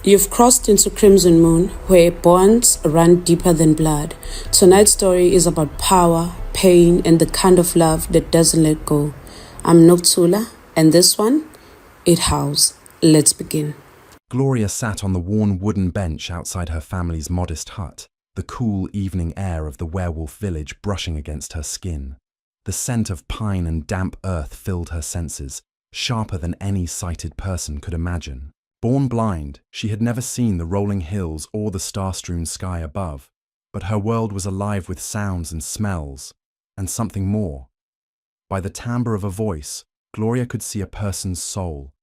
You've crossed into Crimson Moon, where bonds run deeper than blood. Tonight's story is about power, pain, and the kind of love that doesn't let go. I'm Noktula, and this one, it howls. Let's begin. Gloria sat on the worn wooden bench outside her family's modest hut, the cool evening air of the werewolf village brushing against her skin. The scent of pine and damp earth filled her senses, sharper than any sighted person could imagine. Born blind, she had never seen the rolling hills or the star-strewn sky above, but her world was alive with sounds and smells, and something more. By the timbre of a voice, Gloria could see a person's soul,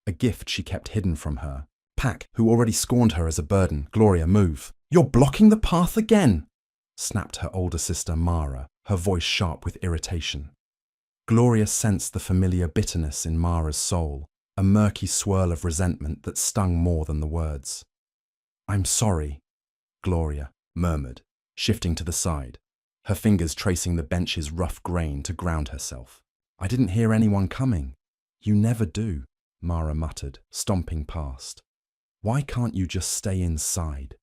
a gift she kept hidden from her. Pack, who already scorned her as a burden. Gloria, move. You're blocking the path again, snapped her older sister Mara, her voice sharp with irritation. Gloria sensed the familiar bitterness in Mara's soul, a murky swirl of resentment that stung more than the words. I'm sorry, Gloria murmured, shifting to the side, her fingers tracing the bench's rough grain to ground herself. I didn't hear anyone coming. You never do, Mara muttered, stomping past. Why can't you just stay inside?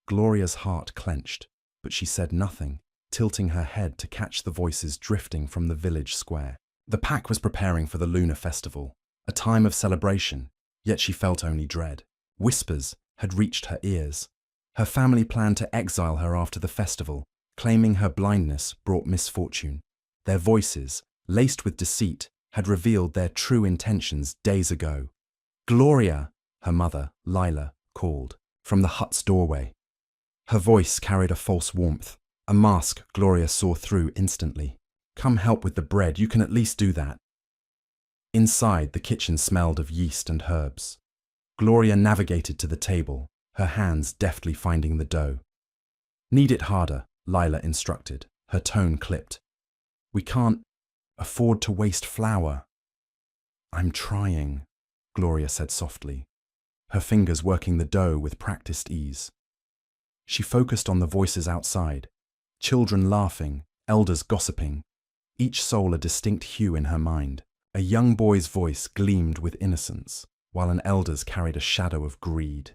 Gloria's heart clenched, but she said nothing, tilting her head to catch the voices drifting from the village square. The pack was preparing for the lunar festival, a time of celebration, yet she felt only dread. Whispers had reached her ears. Her family planned to exile her after the festival, claiming her blindness brought misfortune. Their voices, laced with deceit, had revealed their true intentions days ago. Gloria, her mother, Lila, called from the hut's doorway. Her voice carried a false warmth, a mask Gloria saw through instantly. Come help with the bread, you can at least do that. Inside, the kitchen smelled of yeast and herbs. Gloria navigated to the table, her hands deftly finding the dough. Knead it harder, Lila instructed, her tone clipped. We can't afford to waste flour. I'm trying, Gloria said softly, her fingers working the dough with practiced ease. She focused on the voices outside, children laughing, elders gossiping, each soul a distinct hue in her mind. A young boy's voice gleamed with innocence, while an elder's carried a shadow of greed.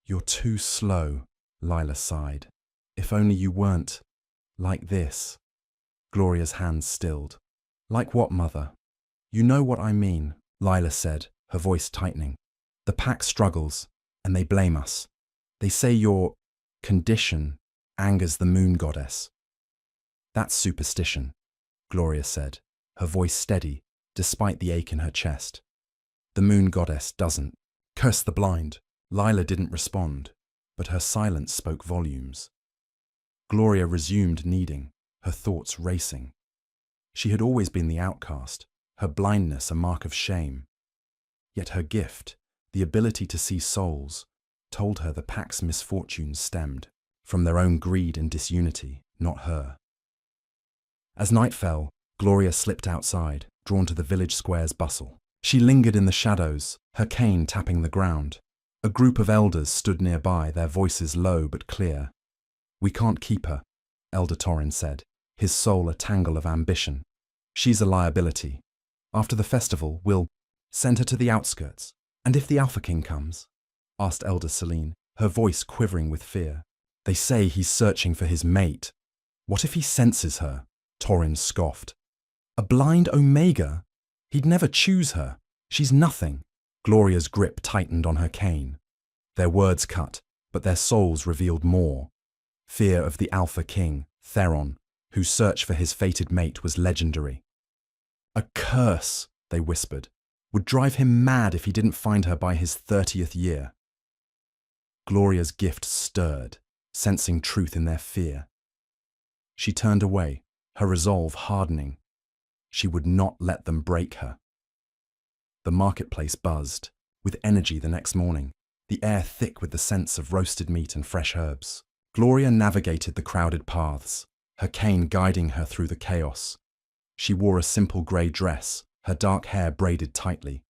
You're too slow, Lila sighed. If only you weren't like this. Gloria's hands stilled. Like what, Mother? You know what I mean, Lila said, her voice tightening. The pack struggles, and they blame us. They say your condition angers the moon goddess. That's superstition, Gloria said, her voice steady, despite the ache in her chest. The moon goddess doesn't. Curse the blind. Lila didn't respond, but her silence spoke volumes. Gloria resumed kneading, her thoughts racing. She had always been the outcast, her blindness a mark of shame. Yet her gift, the ability to see souls, told her the pack's misfortunes stemmed from their own greed and disunity, not her. As night fell, Gloria slipped outside, drawn to the village square's bustle. She lingered in the shadows, her cane tapping the ground. A group of elders stood nearby, their voices low but clear. We can't keep her, Elder Torrin said, his soul a tangle of ambition. She's a liability. After the festival, we'll send her to the outskirts. And if the Alpha King comes? Asked Elder Celine, her voice quivering with fear. They say he's searching for his mate. What if he senses her? Torrin scoffed. A blind Omega? He'd never choose her. She's nothing. Gloria's grip tightened on her cane. Their words cut, but their souls revealed more. Fear of the Alpha King, Theron, whose search for his fated mate was legendary. A curse, they whispered, would drive him mad if he didn't find her by his 30th year. Gloria's gift stirred, sensing truth in their fear. She turned away, her resolve hardening. She would not let them break her. The marketplace buzzed, with energy the next morning, the air thick with the scents of roasted meat and fresh herbs. Gloria navigated the crowded paths, her cane guiding her through the chaos. She wore a simple grey dress, her dark hair braided tightly,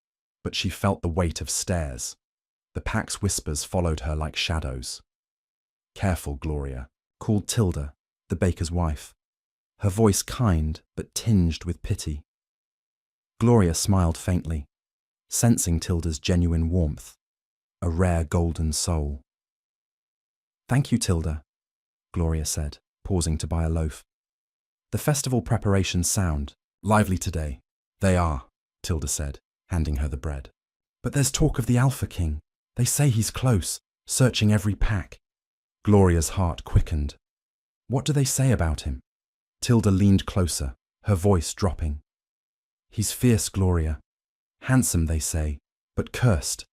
but she felt the weight of stares. The pack's whispers followed her like shadows. Careful, Gloria, called Tilda, the baker's wife, her voice kind but tinged with pity. Gloria smiled faintly, sensing Tilda's genuine warmth. a rare golden soul. "Thank you, Tilda," Gloria said, pausing to buy a loaf. "The festival preparations sound lively today." "They are," Tilda said, handing her the bread. "But there's talk of the Alpha King. They say he's close, searching every pack." Gloria's heart quickened. "What do they say about him?" Tilda leaned closer, her voice dropping. "He's fierce, Gloria. Handsome, they say, but cursed.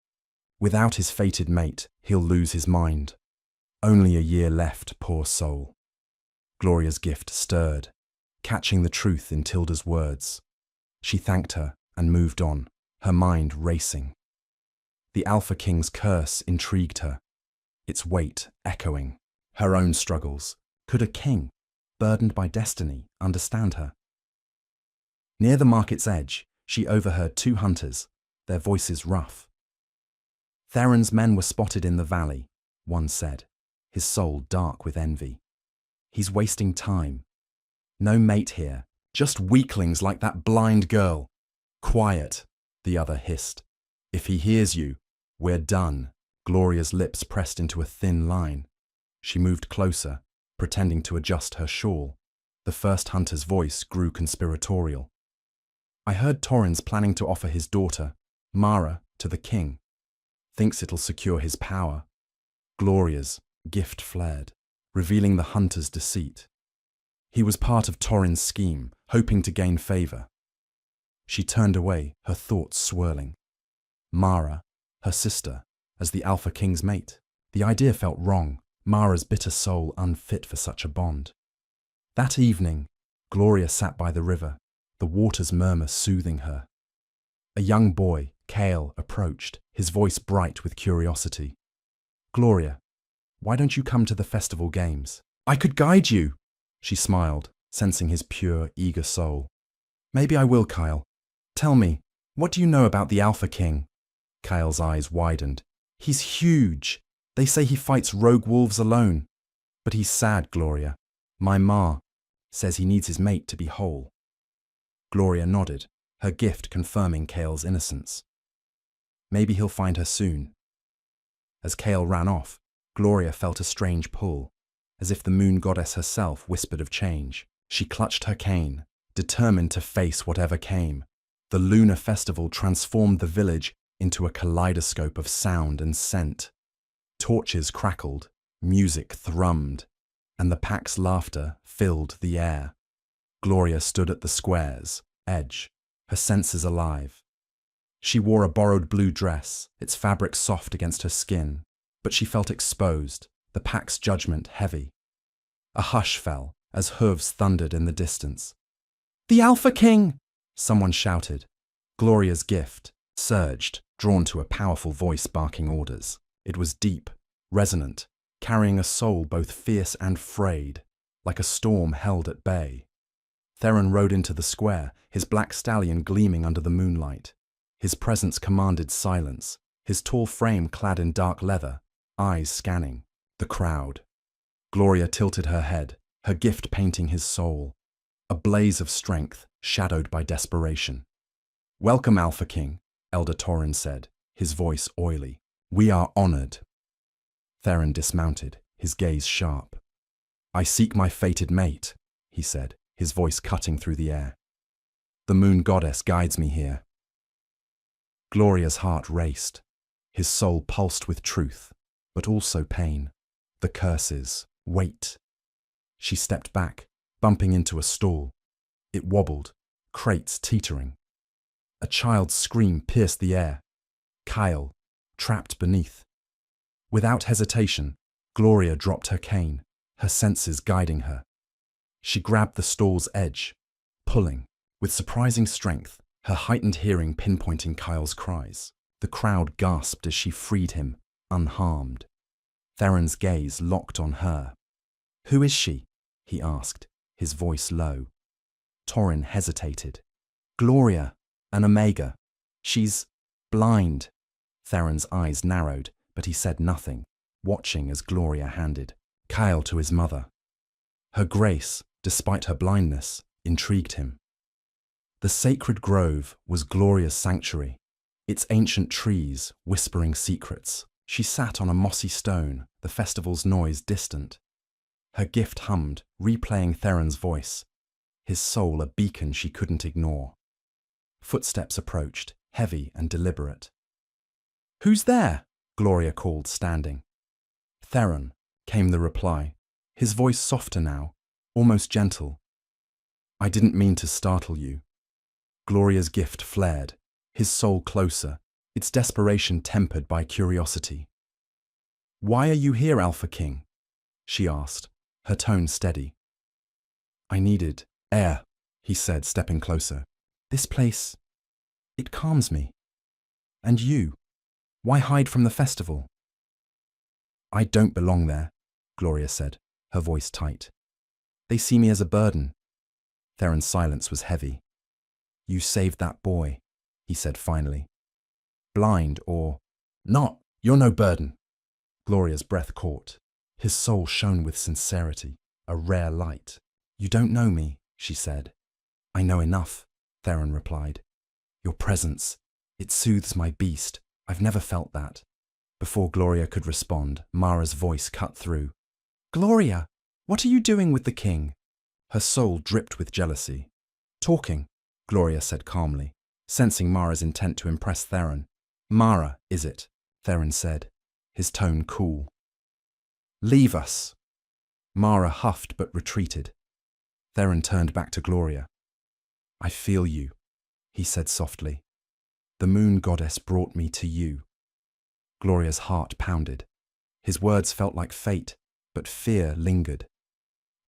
Without his fated mate, he'll lose his mind. Only a year left, poor soul." Gloria's gift stirred, catching the truth in Tilda's words. She thanked her and moved on, her mind racing. The Alpha King's curse intrigued her, its weight echoing. Her own struggles. Could a king, burdened by destiny, understand her? Near the market's edge, she overheard two hunters, their voices rough. "Theron's men were spotted in the valley," one said, his soul dark with envy. "He's wasting time. No mate here, just weaklings like that blind girl." "Quiet," the other hissed. "If he hears you, we're done." Gloria's lips pressed into a thin line. She moved closer, pretending to adjust her shawl. The first hunter's voice grew conspiratorial. "I heard Torrin's planning to offer his daughter, Mara, to the king. Thinks it'll secure his power." Gloria's gift flared, revealing the hunter's deceit. He was part of Torrin's scheme, hoping to gain favor. She turned away, her thoughts swirling. Mara, her sister, as the Alpha King's mate. The idea felt wrong, Mara's bitter soul unfit for such a bond. That evening, Gloria sat by the river, the water's murmur soothing her. A young boy, Cale, approached, his voice bright with curiosity. "Gloria, why don't you come to the festival games?" "I could guide you," she smiled, sensing his pure, eager soul. "Maybe I will, Kyle. Tell me, what do you know about the Alpha King?" Kyle's eyes widened. "He's huge. They say he fights rogue wolves alone. But he's sad, Gloria. My ma says he needs his mate to be whole." Gloria nodded, her gift confirming Cale's innocence. "Maybe he'll find her soon." As Cale ran off, Gloria felt a strange pull, as if the moon goddess herself whispered of change. She clutched her cane, determined to face whatever came. The lunar festival transformed the village into a kaleidoscope of sound and scent. Torches crackled, music thrummed, and the pack's laughter filled the air. Gloria stood at the square's edge, her senses alive. She wore a borrowed blue dress, its fabric soft against her skin, but she felt exposed, the pack's judgment heavy. A hush fell as hooves thundered in the distance. "The Alpha King!" someone shouted. Gloria's gift surged, drawn to a powerful voice barking orders. It was deep, resonant, carrying a soul both fierce and frayed, like a storm held at bay. Theron rode into the square, his black stallion gleaming under the moonlight. His presence commanded silence, his tall frame clad in dark leather, eyes scanning the crowd. Gloria tilted her head, her gift painting his soul, a blaze of strength shadowed by desperation. "Welcome, Alpha King," Elder Torrin said, his voice oily. "We are honored." Theron dismounted, his gaze sharp. "I seek my fated mate," he said, his voice cutting through the air. "The moon goddess guides me here." Gloria's heart raced. His soul pulsed with truth, but also pain. The curses, weight. She stepped back, bumping into a stall. It wobbled, crates teetering. A child's scream pierced the air. Kyle, trapped beneath. Without hesitation, Gloria dropped her cane, her senses guiding her. She grabbed the stall's edge, pulling, with surprising strength, her heightened hearing pinpointing Kyle's cries. The crowd gasped as she freed him, unharmed. Theron's gaze locked on her. "Who is she?" he asked, his voice low. Torrin hesitated. "Gloria, an Omega. She's blind." Theron's eyes narrowed, but he said nothing, watching as Gloria handed Kyle to his mother. Her grace, despite her blindness, intrigued him. The sacred grove was Gloria's sanctuary, its ancient trees whispering secrets. She sat on a mossy stone, the festival's noise distant. Her gift hummed, replaying Theron's voice, his soul a beacon she couldn't ignore. Footsteps approached, heavy and deliberate. "Who's there?" Gloria called, standing. "Theron," came the reply, his voice softer now, almost gentle. "I didn't mean to startle you." Gloria's gift flared, his soul closer, its desperation tempered by curiosity. "Why are you here, Alpha King?" she asked, her tone steady. "I needed air," he said, stepping closer. "This place, it calms me. And you, why hide from the festival?" "I don't belong there," Gloria said, her voice tight. "They see me as a burden." Theron's silence was heavy. "You saved that boy," he said finally. "Blind or not, you're no burden." Gloria's breath caught. His soul shone with sincerity, a rare light. "You don't know me," she said. "I know enough," Theron replied. "Your presence, it soothes my beast. I've never felt that." Before Gloria could respond, Mara's voice cut through. "Gloria, what are you doing with the king?" Her soul dripped with jealousy. "Talking," Gloria said calmly, sensing Mara's intent to impress Theron. "Mara, is it?" Theron said, his tone cool. "Leave us." Mara huffed but retreated. Theron turned back to Gloria. "I feel you," he said softly. "The moon goddess brought me to you." Gloria's heart pounded. His words felt like fate, but fear lingered.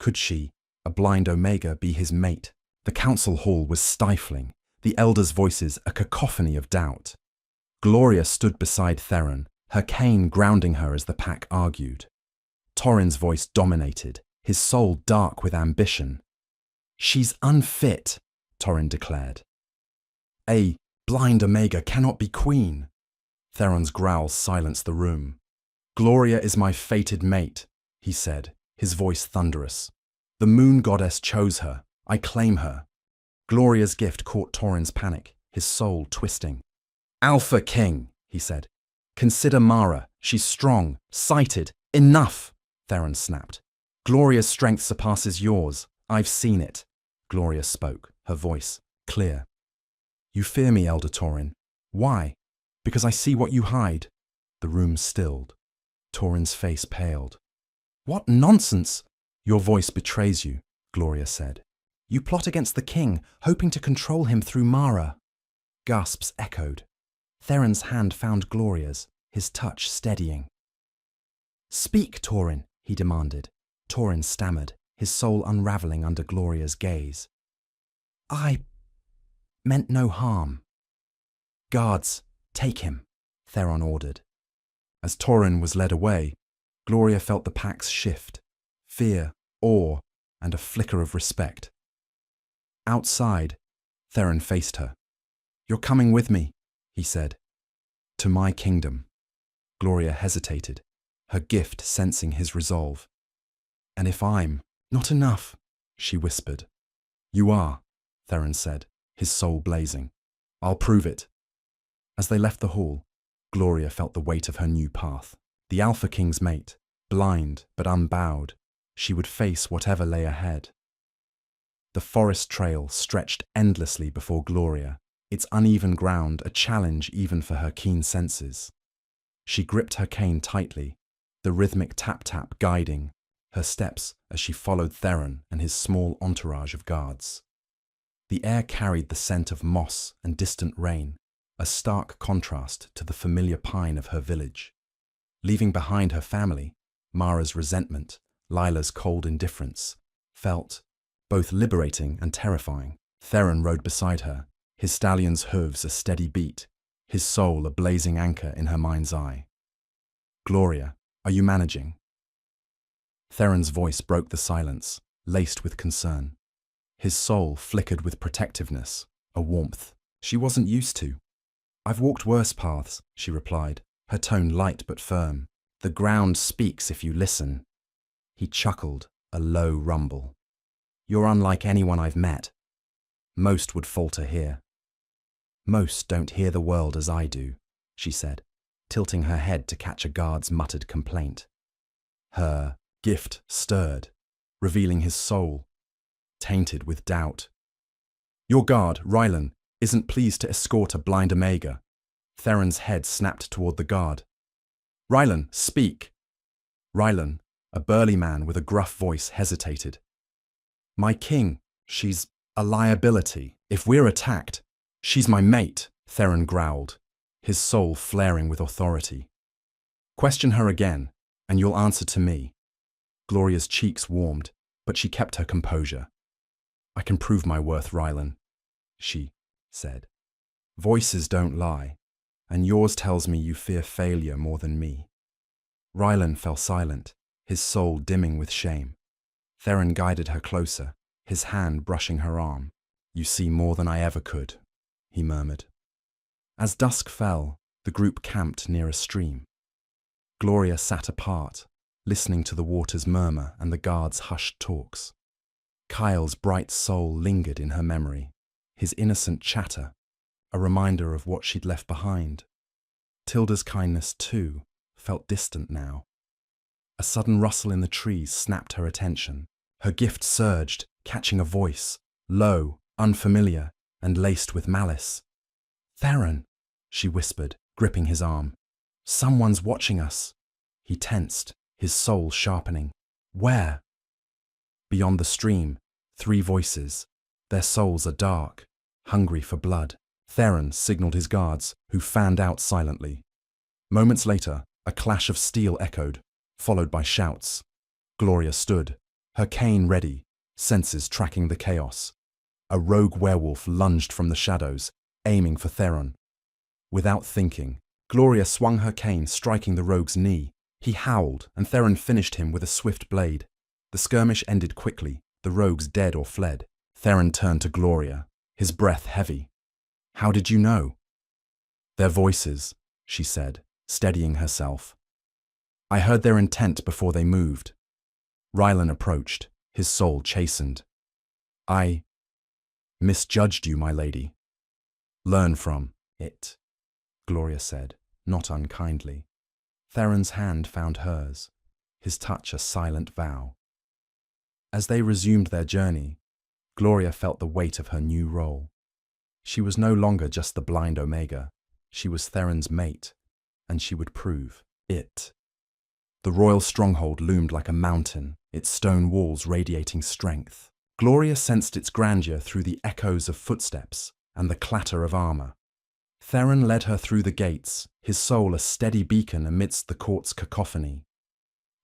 Could she, a blind Omega, be his mate? The council hall was stifling, the elders' voices a cacophony of doubt. Gloria stood beside Theron, her cane grounding her as the pack argued. Torrin's voice dominated, his soul dark with ambition. "She's unfit," Torrin declared. "A blind Omega cannot be queen." Theron's growls silenced the room. "Gloria is my fated mate," he said, his voice thunderous. "The moon goddess chose her. I claim her." Gloria's gift caught Torrin's panic, his soul twisting. "Alpha King," he said. "Consider Mara. She's strong, sighted. Enough!" Theron snapped. "Gloria's strength surpasses yours. I've seen it." Gloria spoke, her voice clear. "You fear me, Elder Torrin. Why? Because I see what you hide." The room stilled. Torrin's face paled. "What nonsense!" "Your voice betrays you," Gloria said. "You plot against the king, hoping to control him through Mara." Gasps echoed. Theron's hand found Gloria's, his touch steadying. "Speak, Torrin," he demanded. Torrin stammered, his soul unraveling under Gloria's gaze. "I meant no harm." "Guards, take him," Theron ordered. As Torrin was led away, Gloria felt the packs shift, fear, awe, and a flicker of respect. Outside, Theron faced her. "You're coming with me," he said. "To my kingdom." Gloria hesitated, her gift sensing his resolve. "And if I'm not enough," she whispered. "You are," Theron said, his soul blazing. "I'll prove it." As they left the hall, Gloria felt the weight of her new path. The Alpha King's mate, blind but unbowed, she would face whatever lay ahead. The forest trail stretched endlessly before Gloria, its uneven ground a challenge even for her keen senses. She gripped her cane tightly, the rhythmic tap-tap guiding her steps as she followed Theron and his small entourage of guards. The air carried the scent of moss and distant rain, a stark contrast to the familiar pine of her village. Leaving behind her family, Mara's resentment, Lila's cold indifference, felt both liberating and terrifying. Theron rode beside her, his stallion's hooves a steady beat, his soul a blazing anchor in her mind's eye. "Gloria, are you managing?" Theron's voice broke the silence, laced with concern. His soul flickered with protectiveness, a warmth she wasn't used to. "I've walked worse paths," she replied, her tone light but firm. "The ground speaks if you listen." He chuckled, a low rumble. "You're unlike anyone I've met. Most would falter here." "Most don't hear the world as I do," she said, tilting her head to catch a guard's muttered complaint. Her gift stirred, revealing his soul, tainted with doubt. Your guard, Rylan, isn't pleased to escort a blind Omega. Theron's head snapped toward the guard. Rylan, speak! Rylan, a burly man with a gruff voice, hesitated. My king, she's a liability. If we're attacked, she's my mate, Theron growled, his soul flaring with authority. Question her again, and you'll answer to me. Gloria's cheeks warmed, but she kept her composure. I can prove my worth, Rylan, she said. Voices don't lie, and yours tells me you fear failure more than me. Rylan fell silent, his soul dimming with shame. Theron guided her closer, his hand brushing her arm. You see more than I ever could, he murmured. As dusk fell, the group camped near a stream. Gloria sat apart, listening to the water's murmur and the guards' hushed talks. Kyle's bright soul lingered in her memory, his innocent chatter, a reminder of what she'd left behind. Tilda's kindness, too, felt distant now. A sudden rustle in the trees snapped her attention. Her gift surged, catching a voice, low, unfamiliar, and laced with malice. Theron, she whispered, gripping his arm. Someone's watching us. He tensed, his soul sharpening. Where? Beyond the stream, 3 voices. Their souls are dark, hungry for blood. Theron signaled his guards, who fanned out silently. Moments later, a clash of steel echoed, followed by shouts. Gloria stood, her cane ready, senses tracking the chaos. A rogue werewolf lunged from the shadows, aiming for Theron. Without thinking, Gloria swung her cane, striking the rogue's knee. He howled, and Theron finished him with a swift blade. The skirmish ended quickly, the rogues dead or fled. Theron turned to Gloria, his breath heavy. How did you know? Their voices, she said, steadying herself. I heard their intent before they moved. Rylan approached, his soul chastened. I misjudged you, my lady. Learn from it, Gloria said, not unkindly. Theron's hand found hers, his touch a silent vow. As they resumed their journey, Gloria felt the weight of her new role. She was no longer just the blind Omega. She was Theron's mate, and she would prove it. The royal stronghold loomed like a mountain, its stone walls radiating strength. Gloria sensed its grandeur through the echoes of footsteps and the clatter of armor. Theron led her through the gates, his soul a steady beacon amidst the court's cacophony.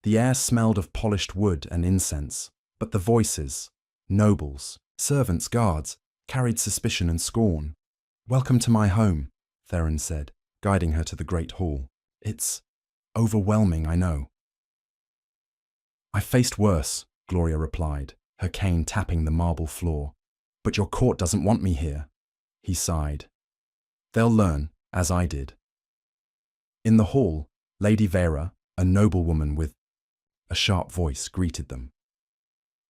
The air smelled of polished wood and incense, but the voices, nobles, servants, guards, carried suspicion and scorn. Welcome to my home, Theron said, guiding her to the great hall. It's overwhelming, I know. I faced worse, Gloria replied, her cane tapping the marble floor. But your court doesn't want me here. He sighed. They'll learn, as I did. In the hall, Lady Vera, a noblewoman with a sharp voice, greeted them.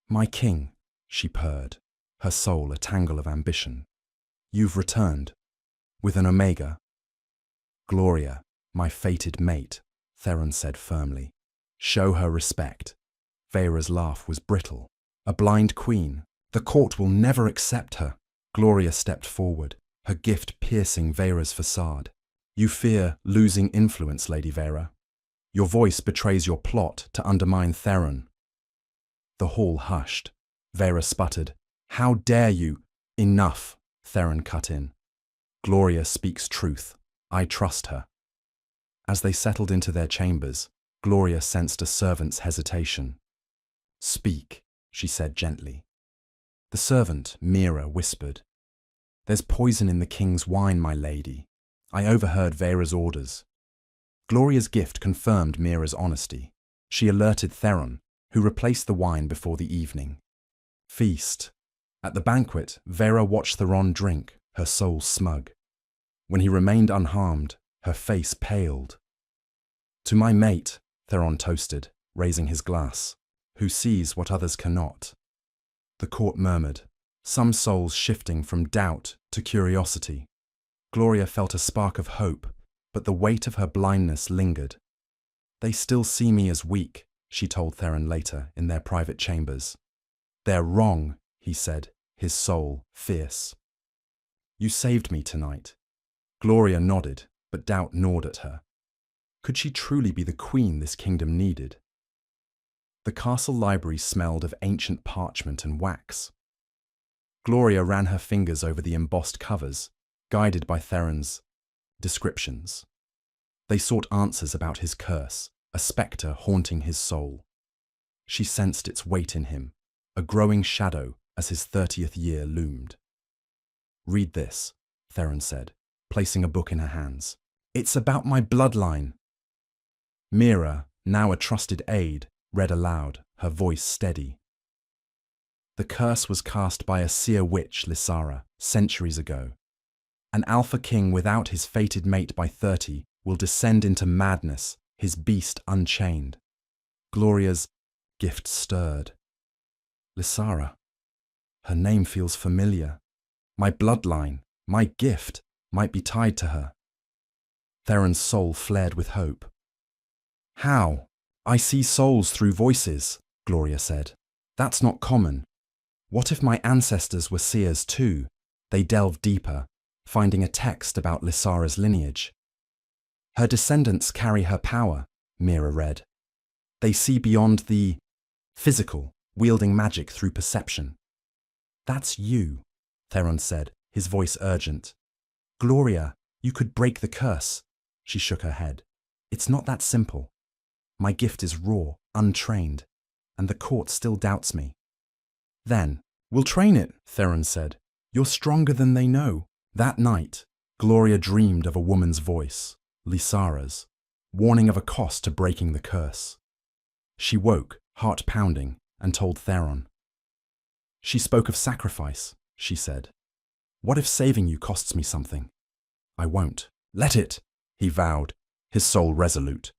My king, she purred, her soul a tangle of ambition. You've returned, with an Omega. Gloria, my fated mate, Theron said firmly. Show her respect. Vera's laugh was brittle. A blind queen. The court will never accept her. Gloria stepped forward, her gift piercing Vera's facade. You fear losing influence, Lady Vera. Your voice betrays your plot to undermine Theron. The hall hushed. Vera sputtered. How dare you? Enough, Theron cut in. Gloria speaks truth. I trust her. As they settled into their chambers, Gloria sensed a servant's hesitation. Speak, she said gently. The servant, Mira, whispered. There's poison in the king's wine, my lady. I overheard Vera's orders. Gloria's gift confirmed Mira's honesty. She alerted Theron, who replaced the wine before the evening. Feast. At the banquet, Vera watched Theron drink, her soul smug. When he remained unharmed, her face paled. To my mate, Theron toasted, raising his glass, who sees what others cannot. The court murmured, some souls shifting from doubt to curiosity. Gloria felt a spark of hope, but the weight of her blindness lingered. "They still see me as weak," she told Theron later in their private chambers. "They're wrong," he said, his soul fierce. "You saved me tonight." Gloria nodded, but doubt gnawed at her. Could she truly be the queen this kingdom needed? The castle library smelled of ancient parchment and wax. Gloria ran her fingers over the embossed covers, guided by Theron's descriptions. They sought answers about his curse, a spectre haunting his soul. She sensed its weight in him, a growing shadow as his 30th year loomed. "Read this," Theron said, placing a book in her hands. "It's about my bloodline." Mira, now a trusted aide, read aloud, her voice steady. "The curse was cast by a seer witch, Lysara, centuries ago. An alpha king without his fated mate by 30 will descend into madness, his beast unchained." Gloria's gift stirred. Lysara. Her name feels familiar. My bloodline, my gift, might be tied to her. Theron's soul flared with hope. "How? I see souls through voices," Gloria said. "That's not common. What if my ancestors were seers too?" They delved deeper, finding a text about Lysara's lineage. "Her descendants carry her power," Mira read. "They see beyond the physical, wielding magic through perception." "That's you," Theron said, his voice urgent. "Gloria, you could break the curse." She shook her head. "It's not that simple. My gift is raw, untrained, and the court still doubts me." "Then, we'll train it," Theron said. "You're stronger than they know." That night, Gloria dreamed of a woman's voice, Lysara's, warning of a cost to breaking the curse. She woke, heart pounding, and told Theron. "She spoke of sacrifice," she said. "What if saving you costs me something?" "I won't." "Let it," he vowed, his soul resolute.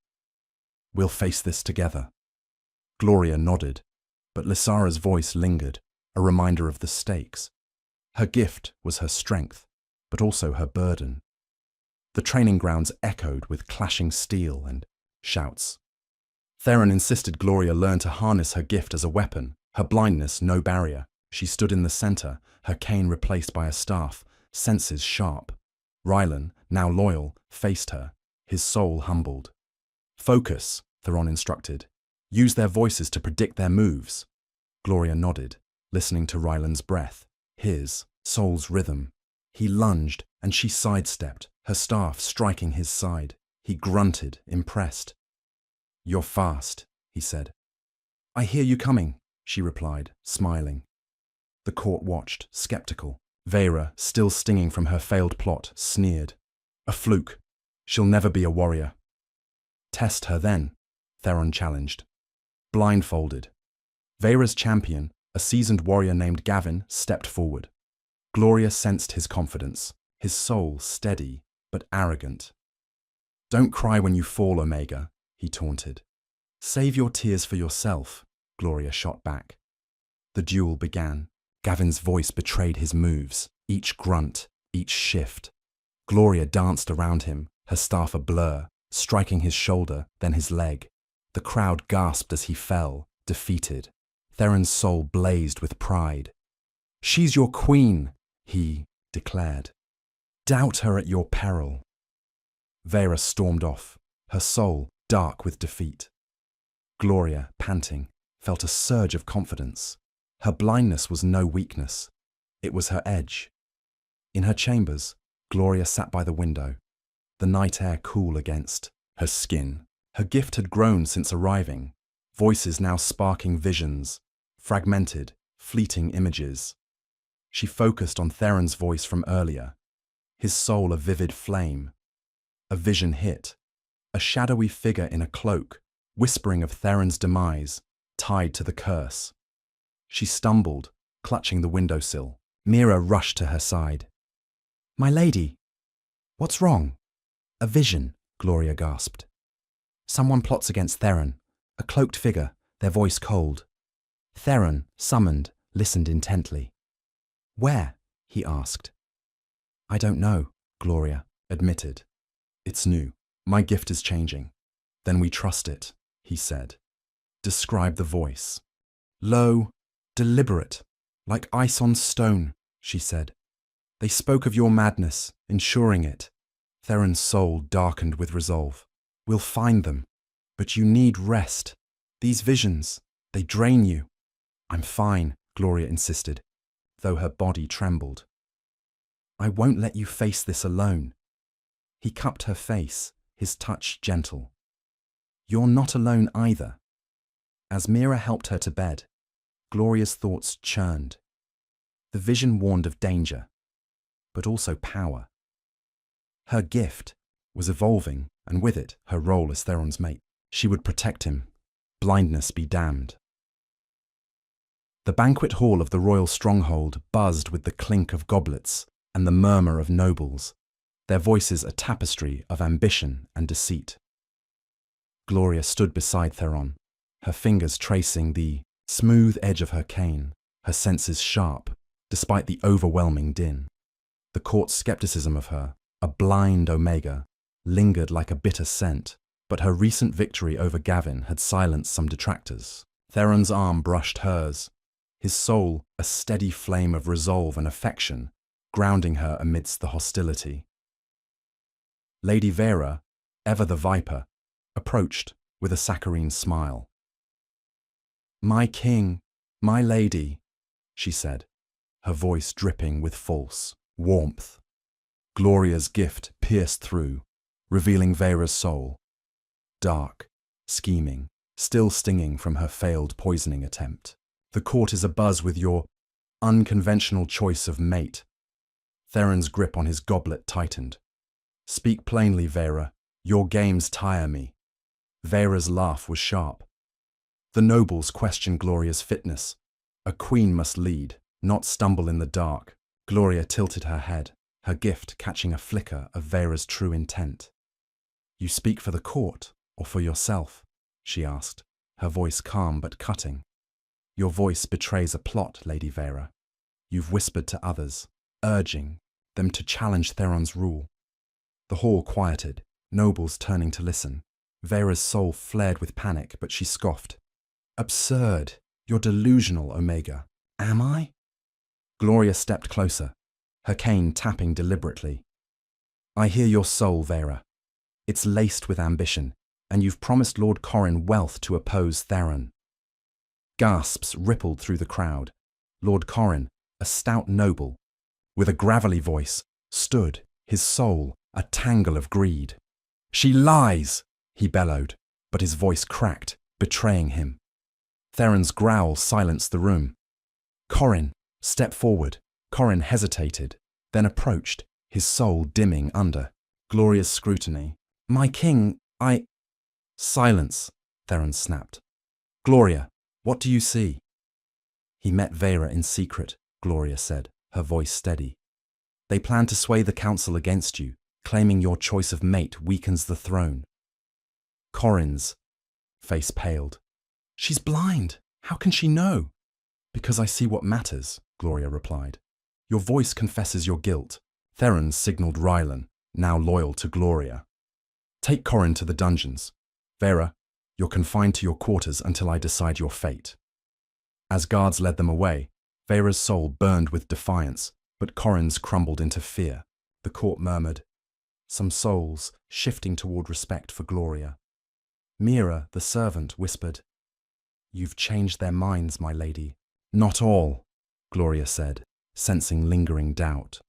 "We'll face this together." Gloria nodded, but Lysara's voice lingered, a reminder of the stakes. Her gift was her strength, but also her burden. The training grounds echoed with clashing steel and shouts. Theron insisted Gloria learn to harness her gift as a weapon, her blindness no barrier. She stood in the center, her cane replaced by a staff, senses sharp. Rylan, now loyal, faced her, his soul humbled. "Focus," Theron instructed. "Use their voices to predict their moves." Gloria nodded, listening to Rylan's breath, his soul's rhythm. He lunged, and she sidestepped, her staff striking his side. He grunted, impressed. "You're fast," he said. "I hear you coming," she replied, smiling. The court watched, skeptical. Vera, still stinging from her failed plot, sneered. "A fluke. She'll never be a warrior." "Test her then," Theron challenged. Blindfolded. Vera's champion, a seasoned warrior named Gavin, stepped forward. Gloria sensed his confidence, his soul steady but arrogant. "Don't cry when you fall, Omega," he taunted. "Save your tears for yourself," Gloria shot back. The duel began. Gavin's voice betrayed his moves, each grunt, each shift. Gloria danced around him, her staff a blur, striking his shoulder, then his leg. The crowd gasped as he fell, defeated. Theron's soul blazed with pride. "She's your queen," he declared. "Doubt her at your peril." Vera stormed off, her soul dark with defeat. Gloria, panting, felt a surge of confidence. Her blindness was no weakness. It was her edge. In her chambers, Gloria sat by the window, the night air cool against her skin. Her gift had grown since arriving, voices now sparking visions, fragmented, fleeting images. She focused on Theron's voice from earlier, his soul a vivid flame. A vision hit, a shadowy figure in a cloak, whispering of Theron's demise, tied to the curse. She stumbled, clutching the windowsill. Mira rushed to her side. "My lady!" "What's wrong?" "A vision," Gloria gasped. "Someone plots against Theron, a cloaked figure, their voice cold." Theron, summoned, listened intently. "Where?" he asked. "I don't know," Gloria admitted. It's new. My gift is changing. Then we trust it, he said. Describe the voice. Low, deliberate, like ice on stone, she said. They spoke of your madness, ensuring it. Theron's soul darkened with resolve. We'll find them, but you need rest. These visions, they drain you. I'm fine, Gloria insisted, though her body trembled. I won't let you face this alone. He cupped her face, his touch gentle. You're not alone either. As Mira helped her to bed, Gloria's thoughts churned. The vision warned of danger, but also power. Her gift was evolving, and with it, her role as Theron's mate. She would protect him. Blindness be damned. The banquet hall of the royal stronghold buzzed with the clink of goblets and the murmur of nobles, their voices a tapestry of ambition and deceit. Gloria stood beside Theron, her fingers tracing the smooth edge of her cane, her senses sharp, despite the overwhelming din. The court's skepticism of her, a blind Omega, lingered like a bitter scent, but her recent victory over Gavin had silenced some detractors. Theron's arm brushed hers, his soul a steady flame of resolve and affection, grounding her amidst the hostility. Lady Vera, ever the viper, approached with a saccharine smile. My king, my lady, she said, her voice dripping with false warmth. Gloria's gift pierced through, revealing Vera's soul. Dark, scheming, still stinging from her failed poisoning attempt. The court is abuzz with your unconventional choice of mate. Theron's grip on his goblet tightened. Speak plainly, Vera. Your games tire me. Vera's laugh was sharp. The nobles questioned Gloria's fitness. A queen must lead, not stumble in the dark. Gloria tilted her head, her gift catching a flicker of Vera's true intent. You speak for the court, or for yourself? She asked, her voice calm but cutting. Your voice betrays a plot, Lady Vera. You've whispered to others, urging them to challenge Theron's rule. The hall quieted, nobles turning to listen. Vera's soul flared with panic, but she scoffed. Absurd. You're delusional, Omega. Am I? Gloria stepped closer, her cane tapping deliberately. I hear your soul, Vera. It's laced with ambition, and you've promised Lord Corrin wealth to oppose Theron. Gasps rippled through the crowd. Lord Corrin, a stout noble, with a gravelly voice, stood, his soul a tangle of greed. She lies, he bellowed, but his voice cracked, betraying him. Theron's growl silenced the room. Corrin, step forward. Corrin hesitated, then approached, his soul dimming under Gloria's scrutiny. My king, Silence, Theron snapped. Gloria, what do you see? He met Vera in secret, Gloria said, her voice steady. They plan to sway the council against you, claiming your choice of mate weakens the throne. Corrin's face paled. She's blind. How can she know? Because I see what matters, Gloria replied. Your voice confesses your guilt. Theron signaled Rylan, now loyal to Gloria. Take Corrin to the dungeons. Vera, you're confined to your quarters until I decide your fate. As guards led them away, Vera's soul burned with defiance, but Corrin's crumbled into fear. The court murmured, some souls shifting toward respect for Gloria. Mira, the servant, whispered, You've changed their minds, my lady. Not all, Gloria said, sensing lingering doubt.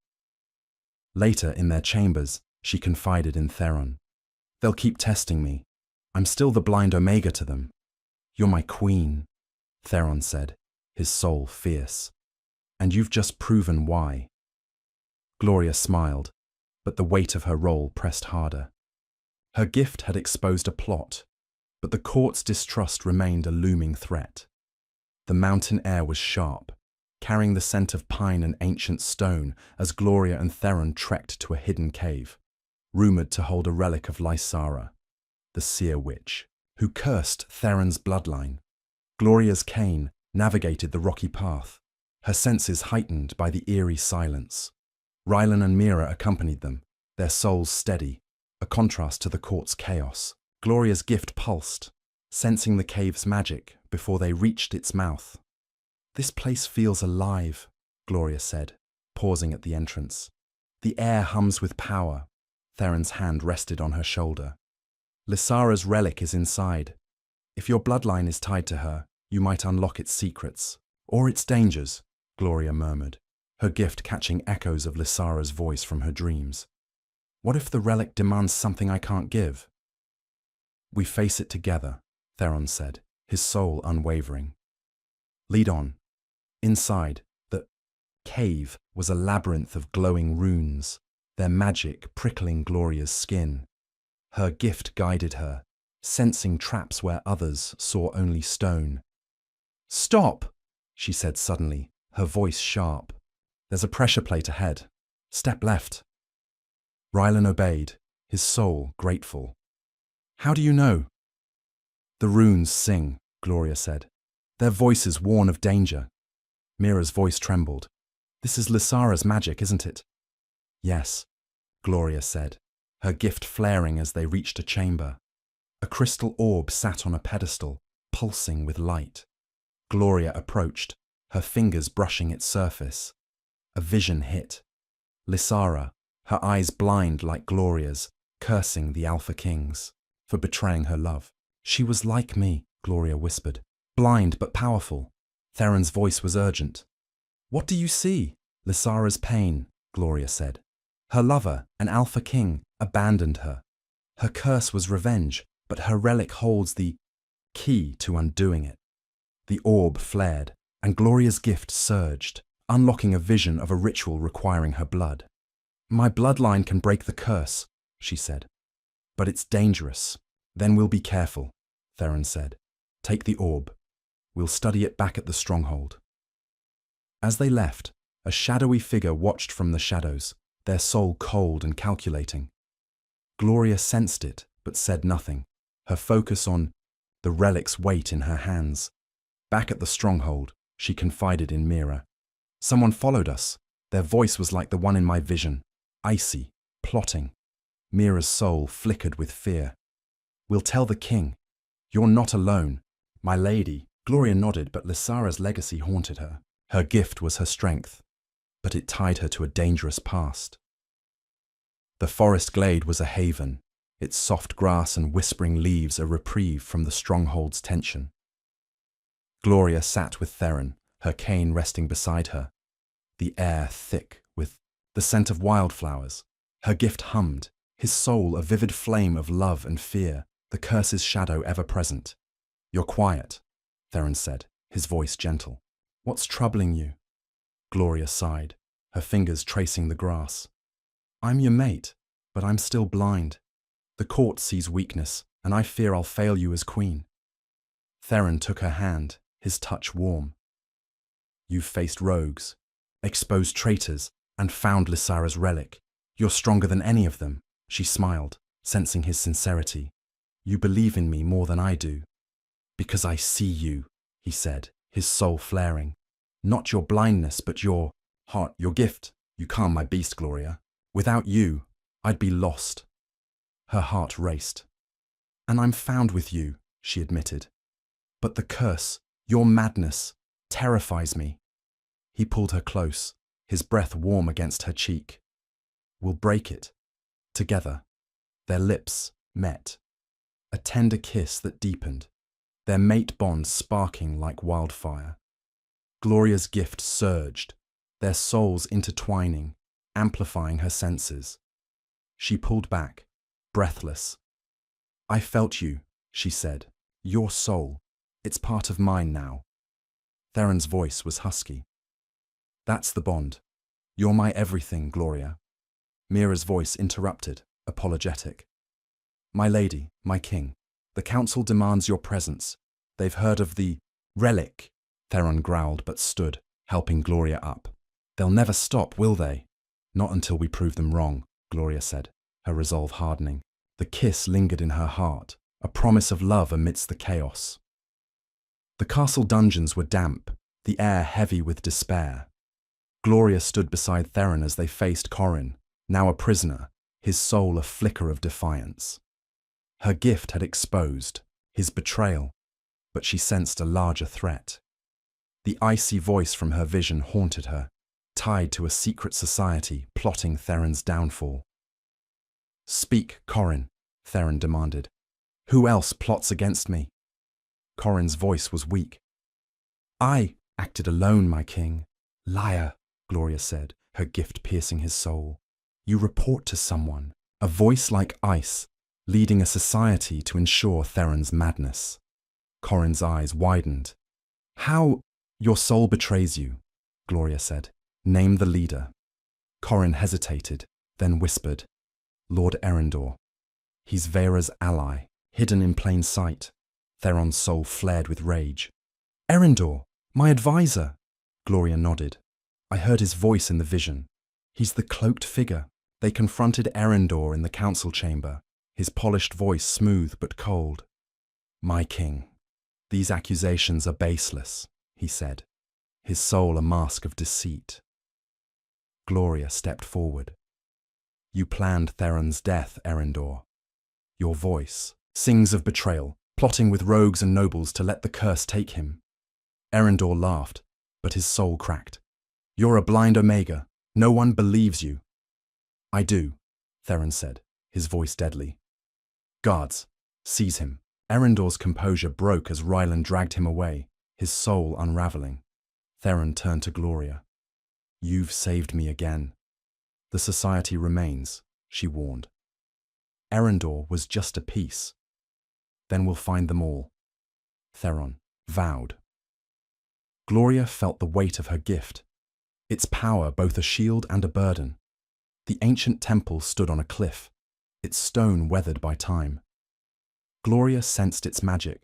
Later, in their chambers, she confided in Theron. They'll keep testing me. I'm still the blind Omega to them. You're my queen, Theron said, his soul fierce. And you've just proven why. Gloria smiled, but the weight of her role pressed harder. Her gift had exposed a plot, but the court's distrust remained a looming threat. The mountain air was sharp, carrying the scent of pine and ancient stone as Gloria and Theron trekked to a hidden cave, rumoured to hold a relic of Lysara, the seer witch, who cursed Theron's bloodline. Gloria's cane navigated the rocky path, her senses heightened by the eerie silence. Rylan and Mira accompanied them, their souls steady, a contrast to the court's chaos. Gloria's gift pulsed, sensing the cave's magic before they reached its mouth. "This place feels alive," Gloria said, pausing at the entrance. "The air hums with power." Theron's hand rested on her shoulder. "Lysara's relic is inside. If your bloodline is tied to her, you might unlock its secrets. Or its dangers," Gloria murmured, her gift catching echoes of Lysara's voice from her dreams. "What if the relic demands something I can't give?" "We face it together," Theron said, his soul unwavering. "Lead on." Inside, the cave was a labyrinth of glowing runes, their magic prickling Gloria's skin. Her gift guided her, sensing traps where others saw only stone. "Stop!" she said suddenly, her voice sharp. "There's a pressure plate ahead. Step left." Rylan obeyed, his soul grateful. "How do you know?" "The runes sing," Gloria said. "Their voices warn of danger." Mira's voice trembled. "This is Lysara's magic, isn't it?" "Yes," Gloria said, her gift flaring as they reached a chamber. A crystal orb sat on a pedestal, pulsing with light. Gloria approached, her fingers brushing its surface. A vision hit. Lysara, her eyes blind like Gloria's, cursing the Alpha Kings for betraying her love. "She was like me," Gloria whispered. "Blind but powerful." Theron's voice was urgent. "What do you see?" "Lysara's pain," Gloria said. "Her lover, an Alpha King, abandoned her. Her curse was revenge, but her relic holds the key to undoing it." The orb flared, and Gloria's gift surged, unlocking a vision of a ritual requiring her blood. "My bloodline can break the curse," she said. "But it's dangerous." "Then we'll be careful," Theron said. "Take the orb. We'll study it back at the stronghold." As they left, a shadowy figure watched from the shadows, their soul cold and calculating. Gloria sensed it, but said nothing, her focus on the relic's weight in her hands. Back at the stronghold, she confided in Mira. "Someone followed us. Their voice was like the one in my vision, icy, plotting." Mira's soul flickered with fear. "We'll tell the king. You're not alone." "My lady," Gloria nodded, but Lysara's legacy haunted her. Her gift was her strength, but it tied her to a dangerous past. The forest glade was a haven, its soft grass and whispering leaves a reprieve from the stronghold's tension. Gloria sat with Theron, her cane resting beside her, the air thick with the scent of wildflowers. Her gift hummed, his soul a vivid flame of love and fear, the curse's shadow ever present. "You're quiet," Theron said, his voice gentle. "What's troubling you?" Gloria sighed, her fingers tracing the grass. "I'm your mate, but I'm still blind. The court sees weakness, and I fear I'll fail you as queen." Theron took her hand, his touch warm. "You've faced rogues, exposed traitors, and found Lysara's relic. You're stronger than any of them," she smiled, sensing his sincerity. "You believe in me more than I do." "Because I see you," he said, his soul flaring. "Not your blindness, but your heart, your gift. You calm my beast, Gloria. Without you, I'd be lost." Her heart raced. "And I'm found with you," she admitted. "But the curse, your madness, terrifies me." He pulled her close, his breath warm against her cheek. "We'll break it. Together." Their lips met. A tender kiss that deepened, their mate bond sparking like wildfire. Gloria's gift surged, their souls intertwining, amplifying her senses. She pulled back, breathless. "I felt you," she said. "Your soul. It's part of mine now." Theron's voice was husky. "That's the bond. You're my everything, Gloria." Mira's voice interrupted, apologetic. "My lady, my king, the council demands your presence. They've heard of the relic." Theron growled but stood, helping Gloria up. "They'll never stop, will they?" "Not until we prove them wrong," Gloria said, her resolve hardening. The kiss lingered in her heart, a promise of love amidst the chaos. The castle dungeons were damp, the air heavy with despair. Gloria stood beside Theron as they faced Corin, now a prisoner, his soul a flicker of defiance. Her gift had exposed his betrayal, but she sensed a larger threat. The icy voice from her vision haunted her, tied to a secret society plotting Theron's downfall. "Speak, Corin," Theron demanded. "Who else plots against me?" Corin's voice was weak. "I acted alone, my king." "Liar," Gloria said, her gift piercing his soul. "You report to someone, a voice like ice, leading a society to ensure Theron's madness." Corin's eyes widened. "How? Your soul betrays you," Gloria said. "Name the leader." Corin hesitated, then whispered, "Lord Erendor. He's Vera's ally, hidden in plain sight." Theron's soul flared with rage. "Erendor, my advisor!" Gloria nodded. "I heard his voice in the vision. He's the cloaked figure." They confronted Erendor in the council chamber, his polished voice smooth but cold. "My king, these accusations are baseless," he said, his soul a mask of deceit. Gloria stepped forward. "You planned Theron's death, Erendor. Your voice sings of betrayal, plotting with rogues and nobles to let the curse take him." Erendor laughed, but his soul cracked. "You're a blind Omega. No one believes you." "I do," Theron said, his voice deadly. "Guards, seize him." Erendor's composure broke as Rylan dragged him away, his soul unraveling. Theron turned to Gloria. "You've saved me again." "The society remains," she warned. "Erendor was just a piece. Then we'll find them all," Theron vowed. Gloria felt the weight of her gift, its power both a shield and a burden. The ancient temple stood on a cliff, its stone weathered by time. Gloria sensed its magic,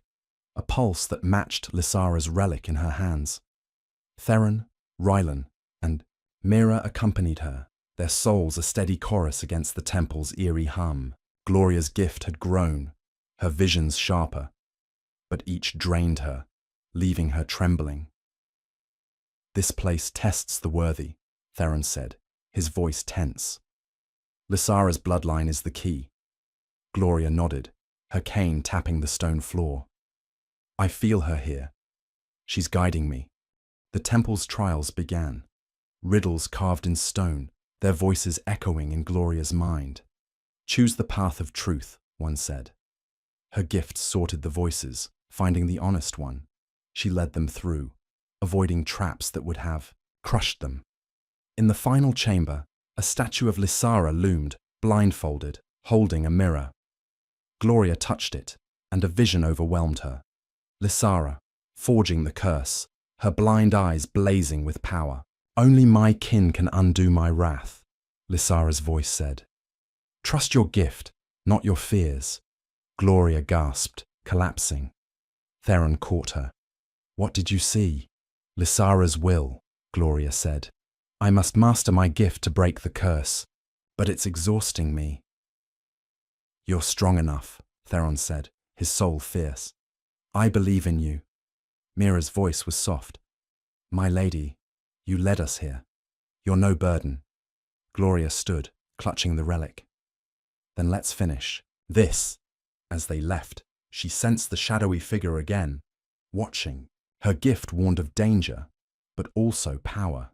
a pulse that matched Lysara's relic in her hands. Theron, Rylan, and Mira accompanied her, their souls a steady chorus against the temple's eerie hum. Gloria's gift had grown, her visions sharper, but each drained her, leaving her trembling. "This place tests the worthy," Theron said, his voice tense. "Lysara's bloodline is the key." Gloria nodded, her cane tapping the stone floor. "I feel her here. She's guiding me." The temple's trials began, riddles carved in stone, their voices echoing in Gloria's mind. "Choose the path of truth," one said. Her gift sorted the voices, finding the honest one. She led them through, avoiding traps that would have crushed them. In the final chamber, a statue of Lysara loomed, blindfolded, holding a mirror. Gloria touched it, and a vision overwhelmed her. Lysara, forging the curse, her blind eyes blazing with power. "Only my kin can undo my wrath," Lysara's voice said. "Trust your gift, not your fears." Gloria gasped, collapsing. Theron caught her. "What did you see?" "Lysara's will," Gloria said. "I must master my gift to break the curse, but it's exhausting me." "You're strong enough," Theron said, his soul fierce. "I believe in you." Mira's voice was soft. "My lady, you led us here. You're no burden." Gloria stood, clutching the relic. "Then let's finish this." As they left, she sensed the shadowy figure again, watching. Her gift warned of danger, but also power.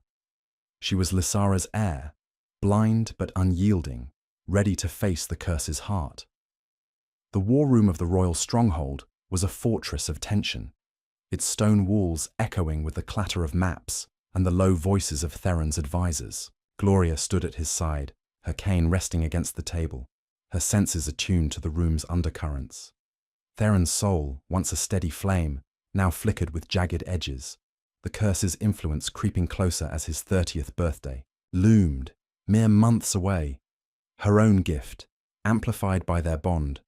She was Lysara's heir, blind but unyielding, ready to face the curse's heart. The war room of the royal stronghold was a fortress of tension, its stone walls echoing with the clatter of maps and the low voices of Theron's advisors. Gloria stood at his side, her cane resting against the table, her senses attuned to the room's undercurrents. Theron's soul, once a steady flame, now flickered with jagged edges. The curse's influence creeping closer as his 30th birthday loomed, mere months away. Her own gift, amplified by their bond,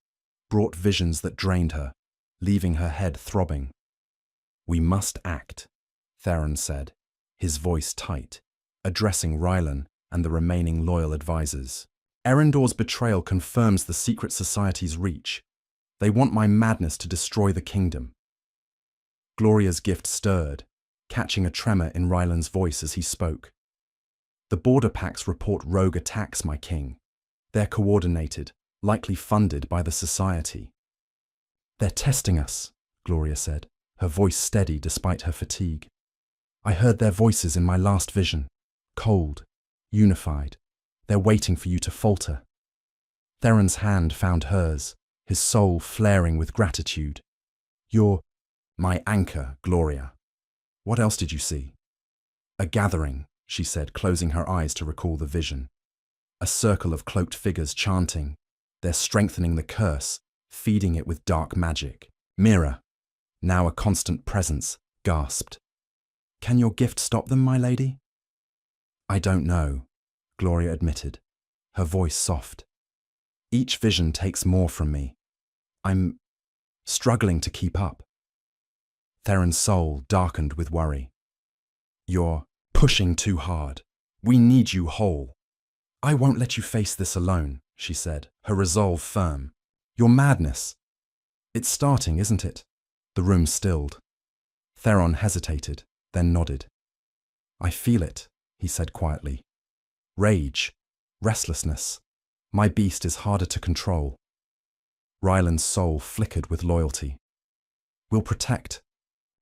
brought visions that drained her, leaving her head throbbing. "We must act," Theron said, his voice tight, addressing Rylan and the remaining loyal advisors. "Erendor's betrayal confirms the secret society's reach. They want my madness to destroy the kingdom." Gloria's gift stirred, catching a tremor in Rylan's voice as he spoke. "The border pacts report rogue attacks, my king. They're coordinated, likely funded by the society. They're testing us, Gloria said, her voice steady despite her fatigue. I heard their voices in my last vision, cold, unified. They're waiting for you to falter. Theron's hand found hers, his soul flaring with gratitude. You're my anchor, Gloria. What else did you see? A gathering, she said, closing her eyes to recall the vision. A circle of cloaked figures chanting. They're strengthening the curse, feeding it with dark magic. Mira, now a constant presence, gasped. Can your gift stop them, my lady? I don't know, Gloria admitted, her voice soft. Each vision takes more from me. I'm struggling to keep up. Theron's soul darkened with worry. You're pushing too hard. We need you whole. I won't let you face this alone, she said, her resolve firm. Your madness. It's starting, isn't it? The room stilled. Theron hesitated, then nodded. I feel it, he said quietly. Rage, restlessness. My beast is harder to control. Ryland's soul flickered with loyalty. We'll protect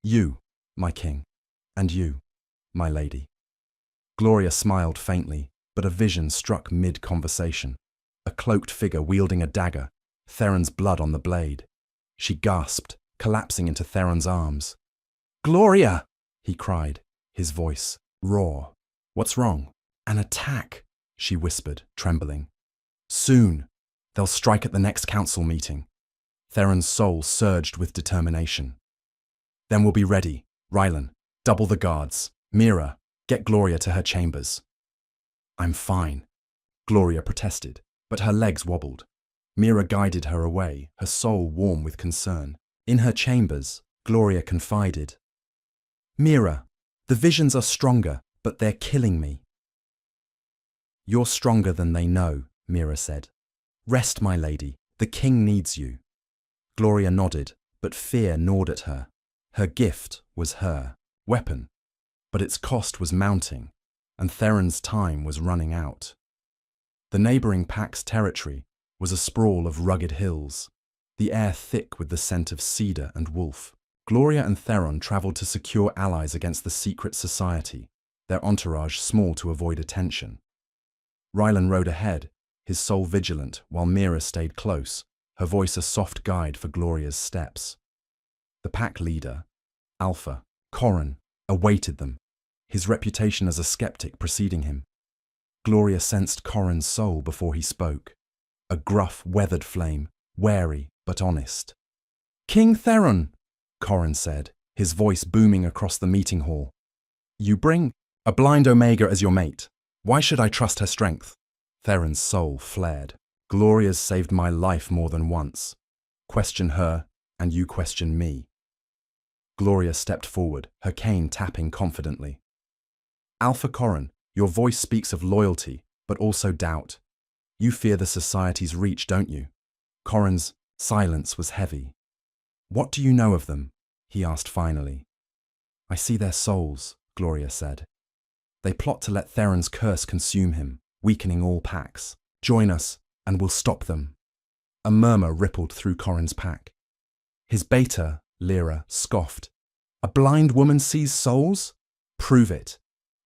you, my king, and you, my lady. Gloria smiled faintly, but a vision struck mid-conversation. A cloaked figure wielding a dagger, Theron's blood on the blade. She gasped, collapsing into Theron's arms. Gloria! He cried, his voice raw. What's wrong? An attack, she whispered, trembling. Soon. They'll strike at the next council meeting. Theron's soul surged with determination. Then we'll be ready. Rylan, double the guards. Mira, get Gloria to her chambers. I'm fine, Gloria protested, but her legs wobbled. Mira guided her away, her soul warm with concern. In her chambers, Gloria confided. Mira, the visions are stronger, but they're killing me. You're stronger than they know, Mira said. Rest, my lady, the king needs you. Gloria nodded, but fear gnawed at her. Her gift was her weapon, but its cost was mounting, and Theron's time was running out. The neighbouring pack's territory was a sprawl of rugged hills, the air thick with the scent of cedar and wolf. Gloria and Theron travelled to secure allies against the secret society, their entourage small to avoid attention. Rylan rode ahead, his soul vigilant, while Mira stayed close, her voice a soft guide for Gloria's steps. The pack leader, Alpha, Corran, awaited them, his reputation as a skeptic preceding him. Gloria sensed Corran's soul before he spoke, a gruff, weathered flame, wary but honest. King Theron, Corran said, his voice booming across the meeting hall. You bring a blind Omega as your mate. Why should I trust her strength? Theron's soul flared. Gloria's saved my life more than once. Question her, and you question me. Gloria stepped forward, her cane tapping confidently. Alpha Corran, your voice speaks of loyalty, but also doubt. You fear the society's reach, don't you? Corran's silence was heavy. What do you know of them? He asked finally. I see their souls, Gloria said. They plot to let Theron's curse consume him, weakening all packs. Join us, and we'll stop them. A murmur rippled through Corran's pack. His beta, Lyra, scoffed. A blind woman sees souls? Prove it.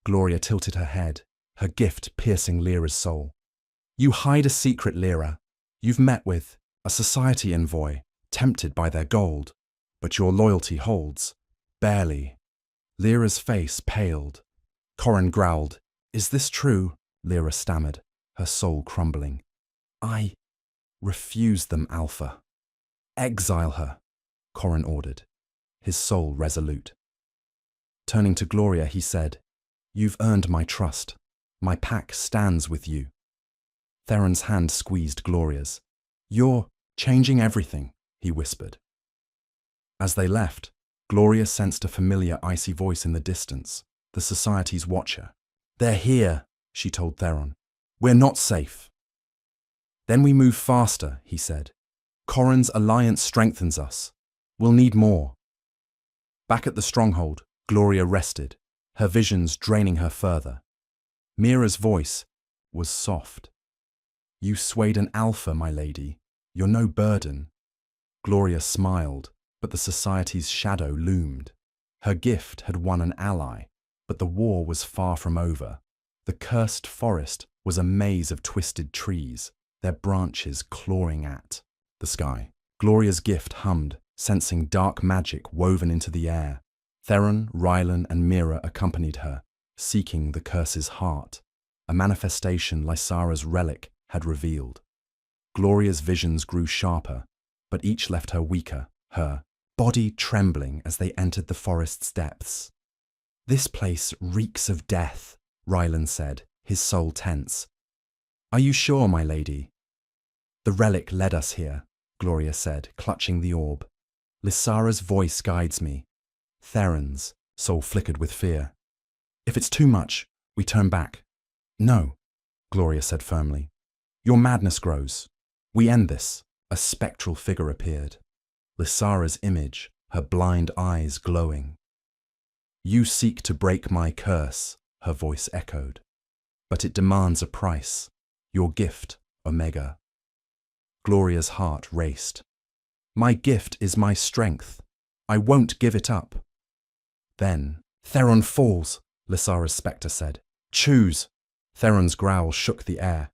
Gloria tilted her head, her gift piercing Lyra's soul. You hide a secret, Lyra. You've met with a society envoy, tempted by their gold. But your loyalty holds. Barely. Lyra's face paled. Corran growled. Is this true? Lyra stammered, her soul crumbling. I refuse them, Alpha. Exile her, Corran ordered, his soul resolute. Turning to Gloria, he said, You've earned my trust. My pack stands with you. Theron's hand squeezed Gloria's. You're changing everything, he whispered. As they left, Gloria sensed a familiar icy voice in the distance, the society's watcher. They're here, she told Theron. We're not safe. Then we move faster, he said. Corran's alliance strengthens us. We'll need more. Back at the stronghold, Gloria rested, her visions draining her further. Mira's voice was soft. You swayed an alpha, my lady. You're no burden. Gloria smiled, but the society's shadow loomed. Her gift had won an ally, but the war was far from over. The cursed forest was a maze of twisted trees, their branches clawing at the sky. Gloria's gift hummed, sensing dark magic woven into the air. Theron, Rylan, and Mira accompanied her, seeking the curse's heart, a manifestation Lysara's relic had revealed. Gloria's visions grew sharper, but each left her weaker, her body trembling as they entered the forest's depths. This place reeks of death, Rylan said, his soul tense. Are you sure, my lady? The relic led us here, Gloria said, clutching the orb. Lysara's voice guides me. Theron's soul flickered with fear. If it's too much, we turn back. No, Gloria said firmly. Your madness grows. We end this. A spectral figure appeared. Lysara's image, her blind eyes glowing. You seek to break my curse, her voice echoed. But it demands a price. Your gift, Omega. Gloria's heart raced. My gift is my strength. I won't give it up. Then, Theron falls, Lysara's spectre said. Choose. Theron's growl shook the air.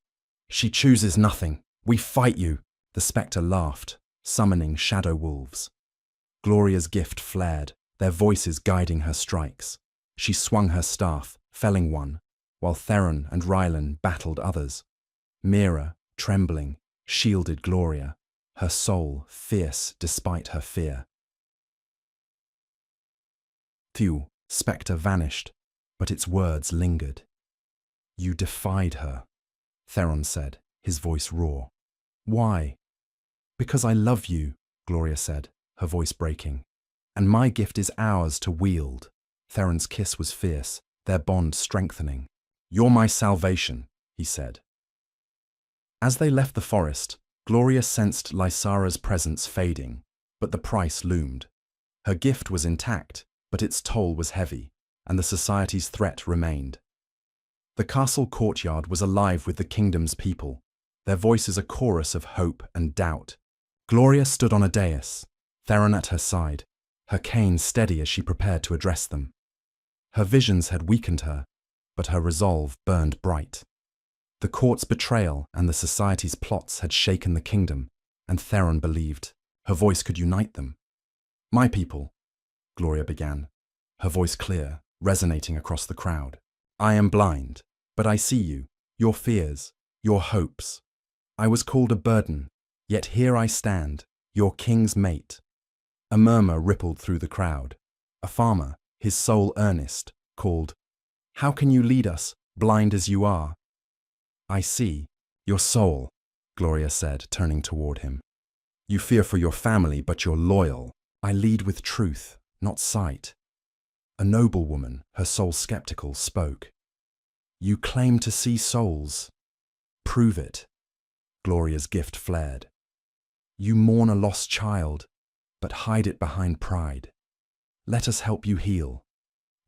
She chooses nothing. We fight you. The spectre laughed, summoning shadow wolves. Gloria's gift flared, their voices guiding her strikes. She swung her staff, felling one, while Theron and Rylan battled others. Mira, trembling, shielded Gloria, her soul fierce despite her fear. Thew, spectre vanished, but its words lingered. You defied her, Theron said, his voice raw. Why? Because I love you, Gloria said, her voice breaking. And my gift is ours to wield. Theron's kiss was fierce, their bond strengthening. You're my salvation, he said. As they left the forest, Gloria sensed Lysara's presence fading, but the price loomed. Her gift was intact, but its toll was heavy, and the society's threat remained. The castle courtyard was alive with the kingdom's people, their voices a chorus of hope and doubt. Gloria stood on a dais, Theron at her side, her cane steady as she prepared to address them. Her visions had weakened her, but her resolve burned bright. The court's betrayal and the society's plots had shaken the kingdom, and Theron believed her voice could unite them. My people, Gloria began, her voice clear, resonating across the crowd. I am blind, but I see you, your fears, your hopes. I was called a burden, yet here I stand, your king's mate. A murmur rippled through the crowd. A farmer, his soul earnest, called, How can you lead us, blind as you are? I see, your soul, Gloria said, turning toward him. You fear for your family, but you're loyal. I lead with truth, not sight. A noble woman, her soul skeptical, spoke. You claim to see souls. Prove it. Gloria's gift flared. You mourn a lost child, but hide it behind pride. Let us help you heal.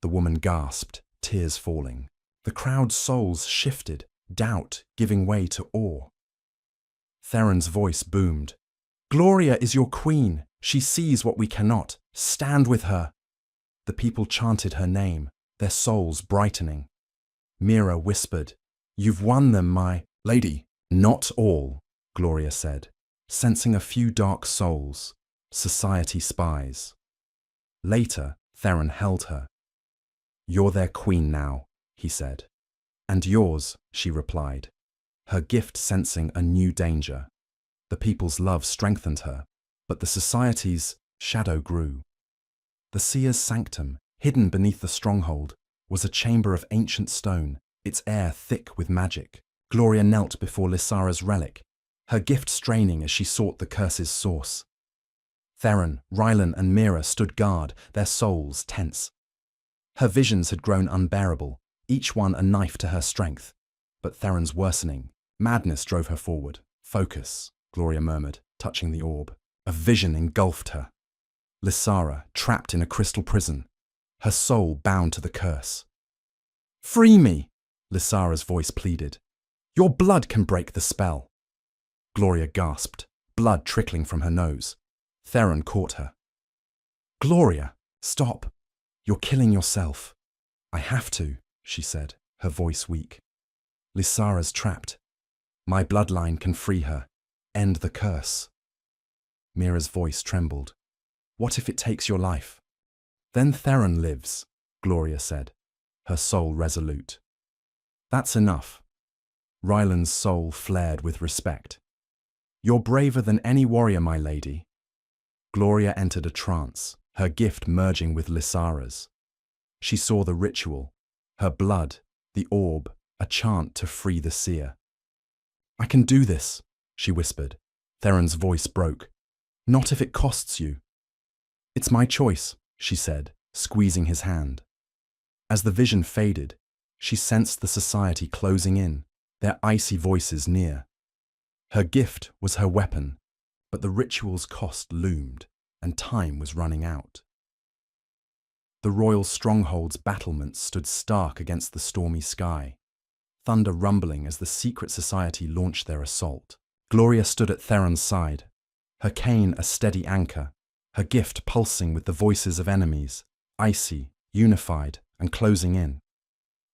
The woman gasped, tears falling. The crowd's souls shifted, doubt giving way to awe. Theron's voice boomed. Gloria is your queen. She sees what we cannot. Stand with her. The people chanted her name, their souls brightening. Mira whispered, You've won them, my lady. Not all, Gloria said, sensing a few dark souls, society spies. Later, Theron held her. You're their queen now, he said. And yours, she replied, her gift sensing a new danger. The people's love strengthened her, but the society's shadow grew. The seer's sanctum, hidden beneath the stronghold, was a chamber of ancient stone, its air thick with magic. Gloria knelt before Lysara's relic, her gift straining as she sought the curse's source. Theron, Rylan, and Mira stood guard, their souls tense. Her visions had grown unbearable, each one a knife to her strength. But Theron's worsening, madness drove her forward. Focus, Gloria murmured, touching the orb. A vision engulfed her. Lysara, trapped in a crystal prison, her soul bound to the curse. Free me, Lysara's voice pleaded. Your blood can break the spell. Gloria gasped, blood trickling from her nose. Theron caught her. Gloria, stop. You're killing yourself. I have to, she said, her voice weak. Lysara's trapped. My bloodline can free her. End the curse. Mira's voice trembled. What if it takes your life? Then Theron lives, Gloria said, her soul resolute. That's enough. Ryland's soul flared with respect. You're braver than any warrior, my lady. Gloria entered a trance, her gift merging with Lysara's. She saw the ritual, her blood, the orb, a chant to free the seer. I can do this, she whispered. Theron's voice broke. Not if it costs you. It's my choice, she said, squeezing his hand. As the vision faded, she sensed the society closing in, their icy voices near. Her gift was her weapon, but the ritual's cost loomed, and time was running out. The royal stronghold's battlements stood stark against the stormy sky, thunder rumbling as the secret society launched their assault. Gloria stood at Theron's side, her cane a steady anchor, her gift pulsing with the voices of enemies, icy, unified, and closing in.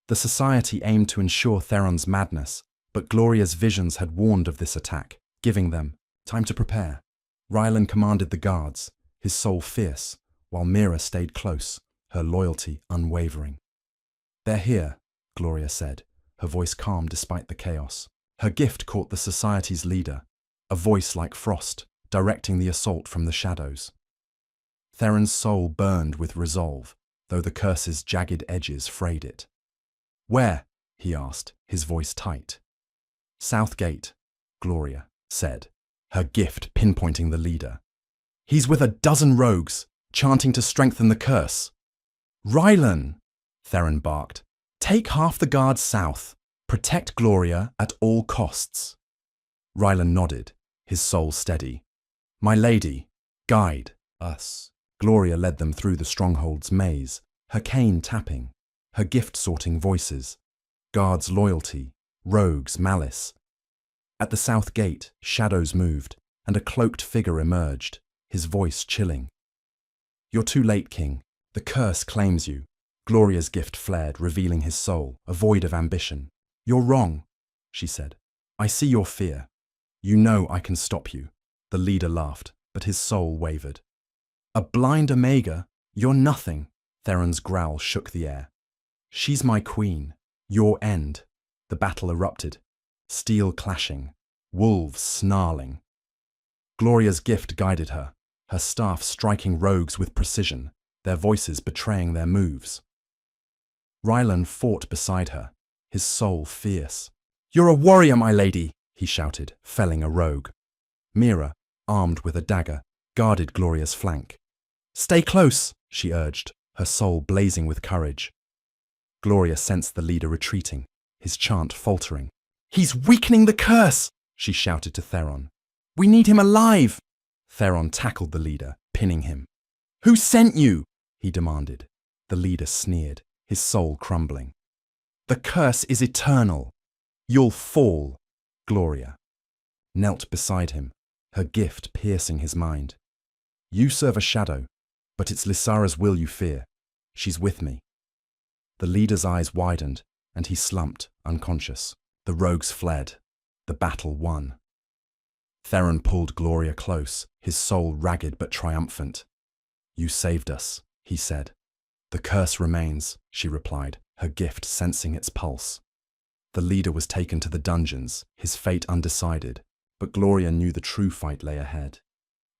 The society aimed to ensure Theron's madness, but Gloria's visions had warned of this attack, giving them time to prepare. Ryland commanded the guards, his soul fierce, while Mira stayed close, her loyalty unwavering. They're here, Gloria said, her voice calm despite the chaos. Her gift caught the society's leader, a voice like frost, directing the assault from the shadows. Theron's soul burned with resolve, though the curse's jagged edges frayed it. Where? He asked, his voice tight. South Gate, Gloria said, her gift pinpointing the leader. He's with a dozen rogues, chanting to strengthen the curse. Rylan, Theron barked. Take half the guards south. Protect Gloria at all costs. Rylan nodded, his soul steady. My lady, guide us. Gloria led them through the stronghold's maze, her cane tapping, her gift-sorting voices. Guards' loyalty, rogues' malice. At the south gate, shadows moved, and a cloaked figure emerged, his voice chilling. You're too late, King. The curse claims you. Gloria's gift flared, revealing his soul, a void of ambition. You're wrong, she said. I see your fear. You know I can stop you. The leader laughed, but his soul wavered. A blind Omega? You're nothing. Theron's growl shook the air. She's my queen. Your end. The battle erupted. Steel clashing. Wolves snarling. Gloria's gift guided her, her staff striking rogues with precision, their voices betraying their moves. Rylan fought beside her, his soul fierce. You're a warrior, my lady, he shouted, felling a rogue. Mira, armed with a dagger, guarded Gloria's flank. Stay close, she urged, her soul blazing with courage. Gloria sensed the leader retreating, his chant faltering. He's weakening the curse, she shouted to Theron. We need him alive. Theron tackled the leader, pinning him. Who sent you? He demanded. The leader sneered, his soul crumbling. The curse is eternal. You'll fall, Gloria knelt beside him, her gift piercing his mind. You serve a shadow, but it's Lysara's will you fear. She's with me. The leader's eyes widened, and he slumped, unconscious. The rogues fled. The battle won. Theron pulled Gloria close, his soul ragged but triumphant. You saved us, he said. The curse remains, she replied, her gift sensing its pulse. The leader was taken to the dungeons, his fate undecided, but Gloria knew the true fight lay ahead.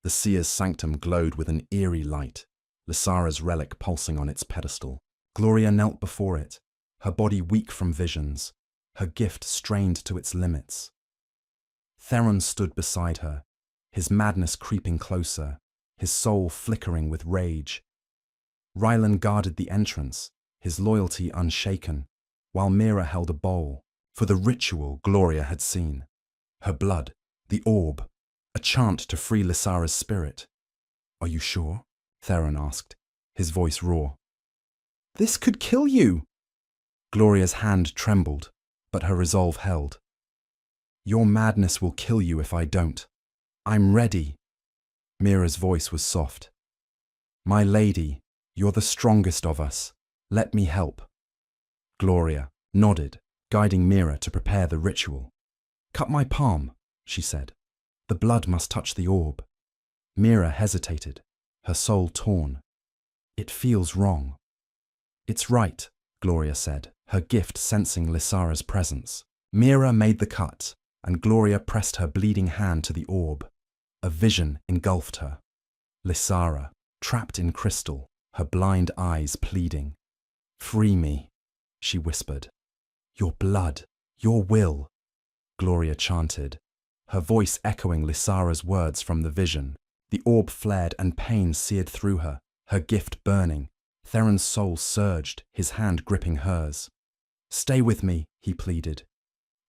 The seer's sanctum glowed with an eerie light, Lysara's relic pulsing on its pedestal. Gloria knelt before it, her body weak from visions, her gift strained to its limits. Theron stood beside her, his madness creeping closer, his soul flickering with rage. Rylan guarded the entrance, his loyalty unshaken, while Mira held a bowl for the ritual Gloria had seen. Her blood, the orb, a chant to free Lysara's spirit. Are you sure? Theron asked, his voice raw. This could kill you. Gloria's hand trembled, but her resolve held. Your madness will kill you if I don't. I'm ready. Mira's voice was soft. My lady, you're the strongest of us. Let me help. Gloria nodded, guiding Mira to prepare the ritual. Cut my palm, she said. The blood must touch the orb. Mira hesitated, her soul torn. It feels wrong. It's right, Gloria said, her gift sensing Lysara's presence. Mira made the cut, and Gloria pressed her bleeding hand to the orb. A vision engulfed her. Lysara, trapped in crystal, her blind eyes pleading. Free me, she whispered. Your blood, your will, Gloria chanted, her voice echoing Lysara's words from the vision. The orb flared and pain seared through her gift burning. Theron's soul surged, his hand gripping hers. Stay with me, he pleaded.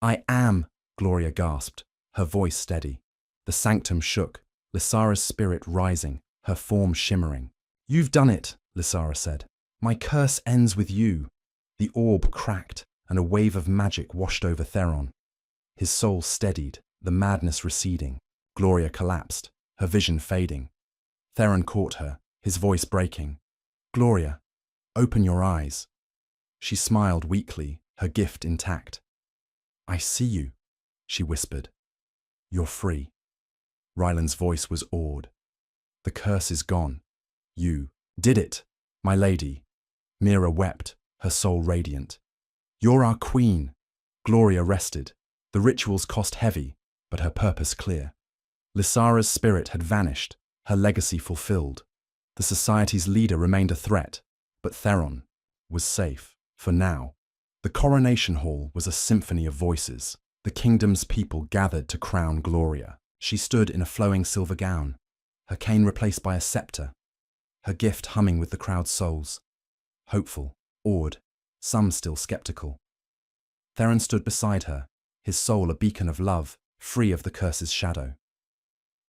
I am, Gloria gasped, her voice steady. The sanctum shook, Lysara's spirit rising, her form shimmering. You've done it, Lysara said. My curse ends with you. The orb cracked, and a wave of magic washed over Theron. His soul steadied, the madness receding. Gloria collapsed, her vision fading. Theron caught her, his voice breaking. Gloria, open your eyes. She smiled weakly, her gift intact. I see you, she whispered. You're free. Ryland's voice was awed. The curse is gone. You did it, my lady. Mira wept, her soul radiant. You're our queen. Gloria rested. The rituals cost heavy, but her purpose clear. Lysara's spirit had vanished, her legacy fulfilled. The society's leader remained a threat, but Theron was safe, for now. The coronation hall was a symphony of voices. The kingdom's people gathered to crown Gloria. She stood in a flowing silver gown, her cane replaced by a scepter, her gift humming with the crowd's souls. Hopeful, awed, some still skeptical. Theron stood beside her, his soul a beacon of love, free of the curse's shadow.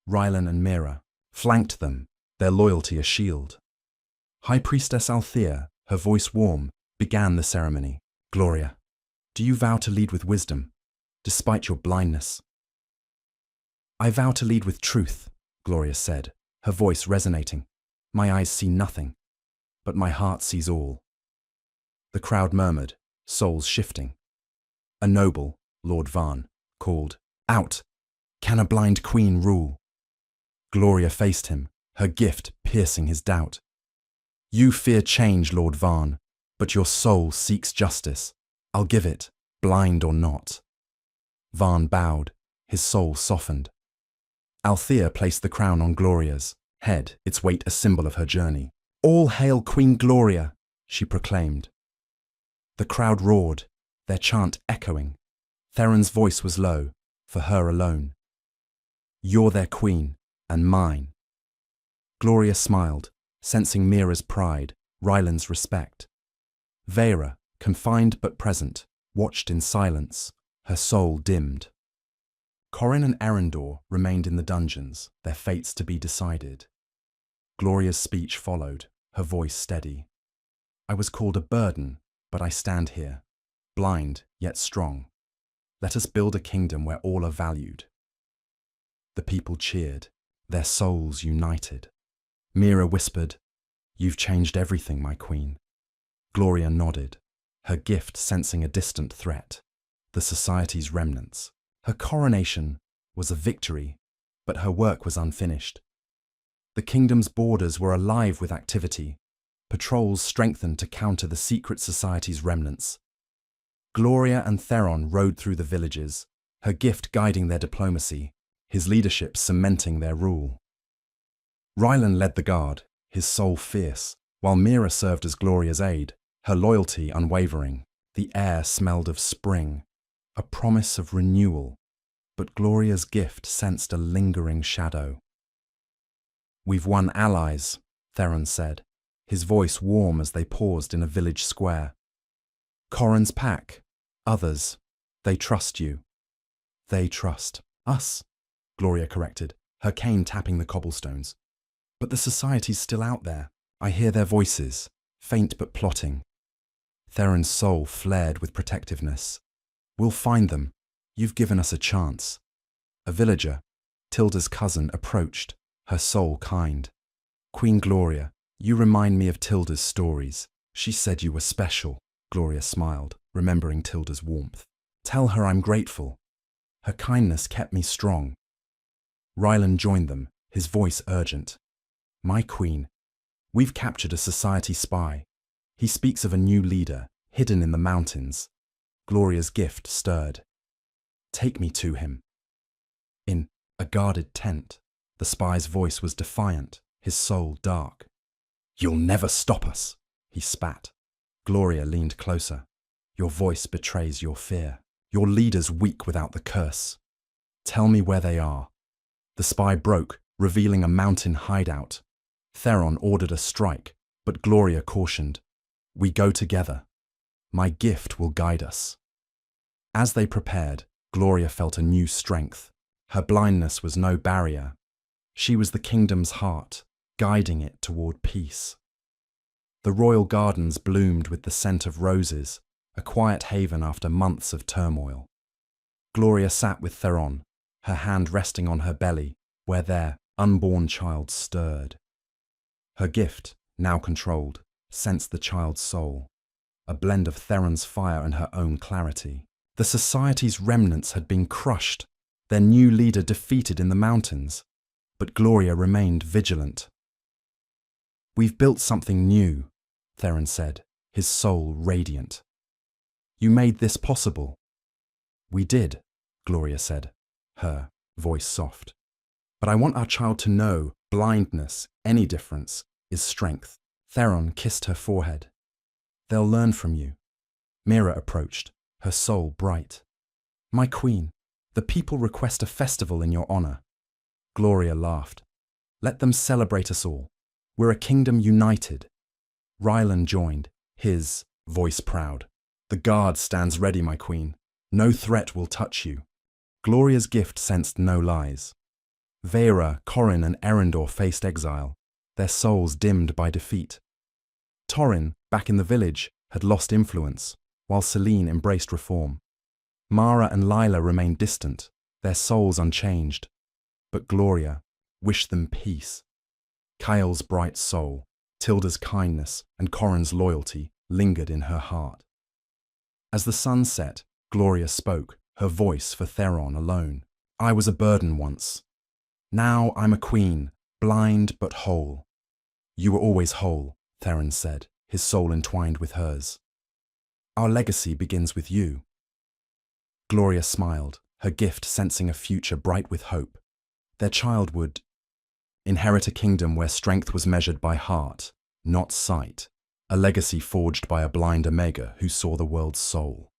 Rylan and Mira flanked them, their loyalty a shield. High Priestess Althea, her voice warm, began the ceremony. Gloria, do you vow to lead with wisdom, despite your blindness? I vow to lead with truth, Gloria said, her voice resonating. My eyes see nothing, but my heart sees all. The crowd murmured, souls shifting. A noble, Lord Varn, called, Out! Can a blind queen rule? Gloria faced him, her gift piercing his doubt. You fear change, Lord Varn, but your soul seeks justice. I'll give it, blind or not. Varn bowed, his soul softened. Althea placed the crown on Gloria's head, its weight a symbol of her journey. All hail Queen Gloria, she proclaimed. The crowd roared, their chant echoing. Theron's voice was low, for her alone. You're their queen, and mine. Gloria smiled, sensing Mira's pride, Ryland's respect. Vera, confined but present, watched in silence, her soul dimmed. Corin and Erendor remained in the dungeons, their fates to be decided. Gloria's speech followed, her voice steady. I was called a burden, but I stand here, blind yet strong. Let us build a kingdom where all are valued. The people cheered, their souls united. Mira whispered, You've changed everything, my queen. Gloria nodded, her gift sensing a distant threat, the society's remnants. Her coronation was a victory, but her work was unfinished. The kingdom's borders were alive with activity, patrols strengthened to counter the secret society's remnants. Gloria and Theron rode through the villages, her gift guiding their diplomacy, his leadership cementing their rule. Rylan led the guard, his soul fierce, while Mira served as Gloria's aide, her loyalty unwavering. The air smelled of spring, a promise of renewal, but Gloria's gift sensed a lingering shadow. We've won allies, Theron said, his voice warm as they paused in a village square. Corin's pack, others, they trust you. They trust us, Gloria corrected, her cane tapping the cobblestones. But the society's still out there. I hear their voices, faint but plotting. Theron's soul flared with protectiveness. We'll find them, You've given us a chance. A villager, Tilda's cousin, approached, her soul kind. Queen Gloria, you remind me of Tilda's stories. She said you were special. Gloria smiled, remembering Tilda's warmth. Tell her I'm grateful. Her kindness kept me strong. Ryland joined them, his voice urgent. My queen, we've captured a society spy. He speaks of a new leader, hidden in the mountains. Gloria's gift stirred. Take me to him. In a guarded tent, the spy's voice was defiant, his soul dark. You'll never stop us, he spat. Gloria leaned closer. Your voice betrays your fear. Your leader's weak without the curse. Tell me where they are. The spy broke, revealing a mountain hideout. Theron ordered a strike, but Gloria cautioned. We go together. My gift will guide us. As they prepared, Gloria felt a new strength. Her blindness was no barrier. She was the kingdom's heart, guiding it toward peace. The royal gardens bloomed with the scent of roses, a quiet haven after months of turmoil. Gloria sat with Theron, her hand resting on her belly, where their unborn child stirred. Her gift, now controlled, sensed the child's soul, a blend of Theron's fire and her own clarity. The society's remnants had been crushed, their new leader defeated in the mountains, but Gloria remained vigilant. We've built something new, Theron said, his soul radiant. You made this possible. We did, Gloria said, her voice soft. But I want our child to know blindness, any difference, is strength. Theron kissed her forehead. They'll learn from you. Mira approached, her soul bright. My queen, the people request a festival in your honor. Gloria laughed. Let them celebrate us all. We're a kingdom united. Ryland joined, his voice proud. The guard stands ready, my queen. No threat will touch you. Gloria's gift sensed no lies. Vera, Corin, and Erendor faced exile, their souls dimmed by defeat. Torrin, back in the village, had lost influence, while Celine embraced reform. Mara and Lila remained distant, their souls unchanged. But Gloria wished them peace. Kyle's bright soul, Tilda's kindness, and Corin's loyalty lingered in her heart. As the sun set, Gloria spoke, her voice for Theron alone. I was a burden once. Now I'm a queen, blind but whole. You were always whole, Theron said, his soul entwined with hers. Our legacy begins with you. Gloria smiled, her gift sensing a future bright with hope. Their child would inherit a kingdom where strength was measured by heart, not sight, a legacy forged by a blind Omega who saw the world's soul.